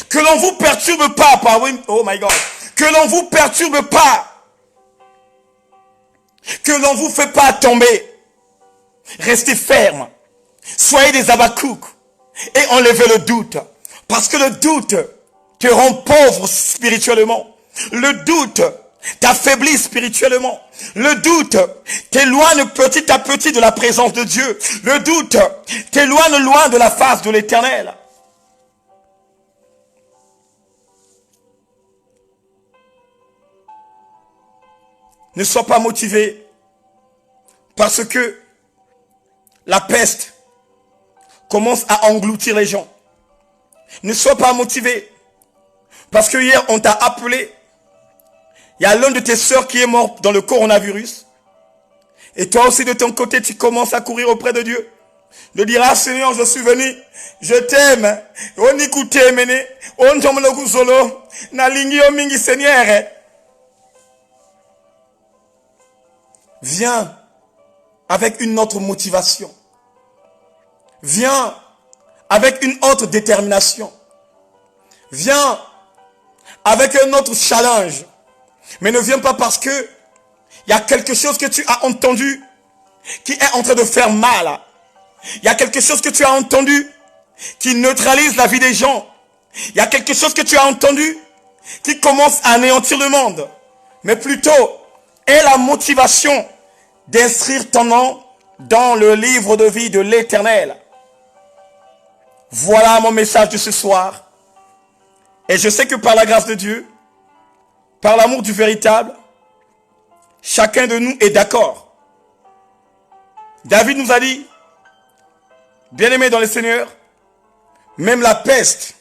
Que l'on vous perturbe pas, oh my God. Que l'on vous perturbe pas. Que l'on vous fait pas tomber. Restez ferme. Soyez des Habakkuk. Et enlevez le doute. Parce que le doute te rend pauvre spirituellement. Le doute t'affaiblit spirituellement. Le doute t'éloigne petit à petit de la présence de Dieu. Le doute t'éloigne loin de la face de l'Éternel. Ne sois pas motivé parce que la peste commence à engloutir les gens. Ne sois pas motivé parce que hier on t'a appelé. Il y a l'un de tes sœurs qui est mort dans le coronavirus. Et toi aussi de ton côté tu commences à courir auprès de Dieu. De dire, ah Seigneur, je suis venu, je t'aime. On écoute, mené, on tombe le gouzolo, na lingi o mingi Seigneur. Viens avec une autre motivation. Viens avec une autre détermination. Viens avec un autre challenge. Mais ne viens pas parce que il y a quelque chose que tu as entendu qui est en train de faire mal. Il y a quelque chose que tu as entendu qui neutralise la vie des gens. Il y a quelque chose que tu as entendu qui commence à anéantir le monde. Mais plutôt, aie la motivation d'inscrire ton nom dans le livre de vie de l'Éternel. Voilà mon message de ce soir. Et je sais que par la grâce de Dieu, par l'amour du véritable, chacun de nous est d'accord. David nous a dit, bien-aimés dans le Seigneur, même la peste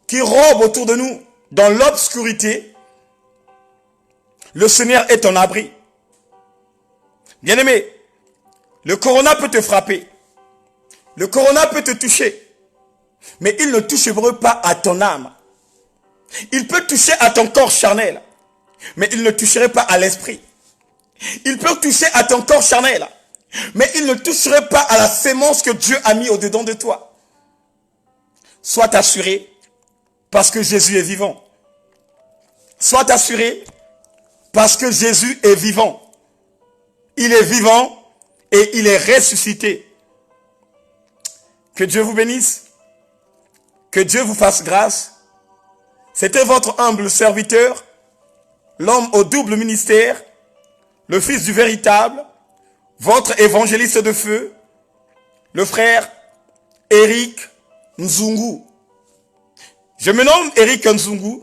qui rôde autour de nous dans l'obscurité, le Seigneur est un abri. Bien-aimé, le corona peut te frapper. Le corona peut te toucher. Mais il ne touchera pas à ton âme. Il peut toucher à ton corps charnel. Mais il ne toucherait pas à l'esprit. Il peut toucher à ton corps charnel. Mais il ne toucherait pas à la sémence que Dieu a mis au-dedans de toi. Sois assuré parce que Jésus est vivant. Sois assuré parce que Jésus est vivant. Il est vivant et il est ressuscité. Que Dieu vous bénisse. Que Dieu vous fasse grâce. C'était votre humble serviteur, l'homme au double ministère, le fils du véritable, votre évangéliste de feu, le frère Eric Nzungu. Je me nomme Eric Nzungu,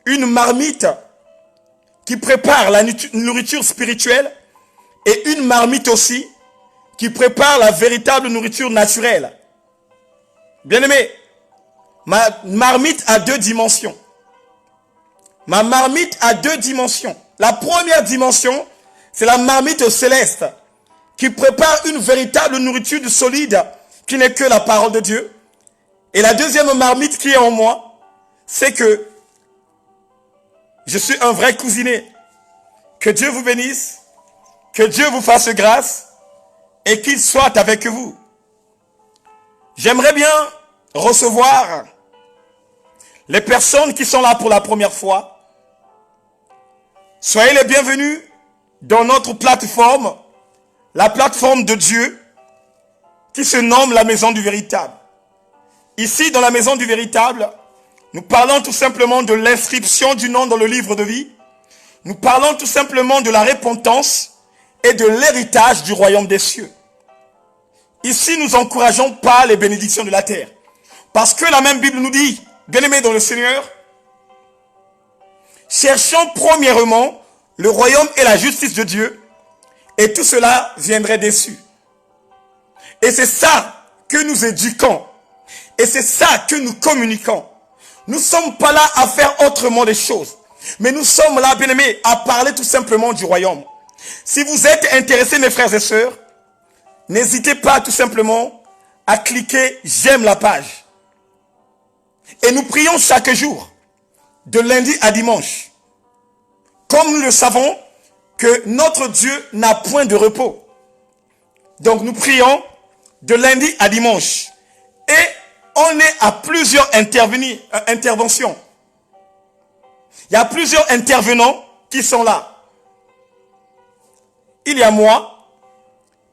une marmite qui prépare la nourriture spirituelle et une marmite aussi qui prépare la véritable nourriture naturelle. Bien-aimé, ma marmite a deux dimensions. Ma marmite a deux dimensions. La première dimension, c'est la marmite céleste qui prépare une véritable nourriture solide qui n'est que la parole de Dieu. Et la deuxième marmite qui est en moi, c'est que je suis un vrai cousinet. Que Dieu vous bénisse, que Dieu vous fasse grâce et qu'il soit avec vous. J'aimerais bien recevoir les personnes qui sont là pour la première fois. Soyez les bienvenus dans notre plateforme, la plateforme de Dieu qui se nomme la Maison du Véritable. Ici, dans la Maison du Véritable, nous parlons tout simplement de l'inscription du nom dans le livre de vie. Nous parlons tout simplement de la repentance et de l'héritage du royaume des cieux. Ici, nous n'encourageons pas les bénédictions de la terre. Parce que la même Bible nous dit, bien-aimés dans le Seigneur, cherchons premièrement le royaume et la justice de Dieu, et tout cela viendrait dessus. Et c'est ça que nous éduquons. Et c'est ça que nous communiquons. Nous ne sommes pas là à faire autrement des choses. Mais nous sommes là, bien-aimés, à parler tout simplement du royaume. Si vous êtes intéressés, mes frères et sœurs, n'hésitez pas tout simplement à cliquer « J'aime la page ». Et nous prions chaque jour, de lundi à dimanche. Comme nous le savons, que notre Dieu n'a point de repos. Donc nous prions de lundi à dimanche. Et on est à plusieurs interventions. Il y a plusieurs intervenants qui sont là. Il y a moi,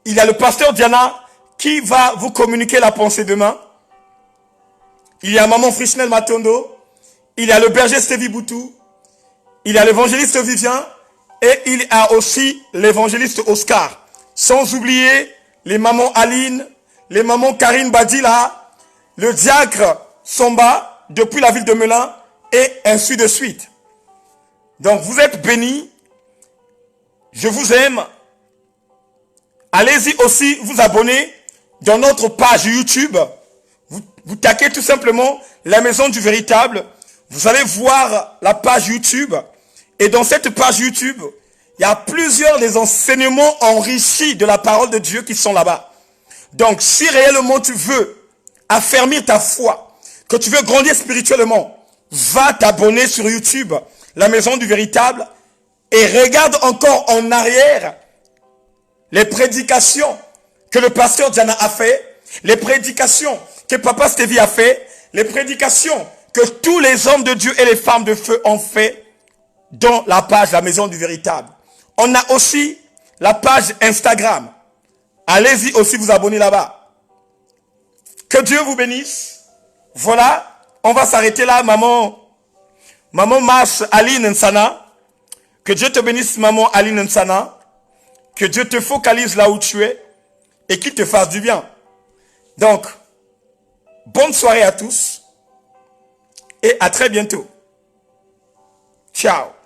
il y a le pasteur Diana qui va vous communiquer la pensée demain. Il y a maman Frishnel Matondo, il y a le berger Stevie Boutou, il y a l'évangéliste Vivien et il y a aussi l'évangéliste Oscar. Sans oublier les mamans Aline, les mamans Karine Badila, le diacre Somba depuis la ville de Melun et ainsi de suite. Donc vous êtes bénis. Je vous aime. Allez-y aussi vous abonner dans notre page YouTube. Vous taquez tout simplement la maison du véritable. Vous allez voir la page YouTube. Et dans cette page YouTube, il y a plusieurs des enseignements enrichis de la parole de Dieu qui sont là-bas. Donc si réellement tu veux affermir ta foi, que tu veux grandir spirituellement, va t'abonner sur YouTube, la maison du véritable, et regarde encore en arrière les prédications que le pasteur Diana a fait, les prédications que Papa Stevie a fait, les prédications que tous les hommes de Dieu et les femmes de feu ont fait dans la page La Maison du Véritable. On a aussi la page Instagram. Allez-y aussi vous abonner là-bas. Que Dieu vous bénisse. Voilà, on va s'arrêter là, maman Marche Aline Nsana. Que Dieu te bénisse, maman Aline Nsana. Que Dieu te focalise là où tu es et qu'il te fasse du bien. Donc, bonne soirée à tous et à très bientôt. Ciao.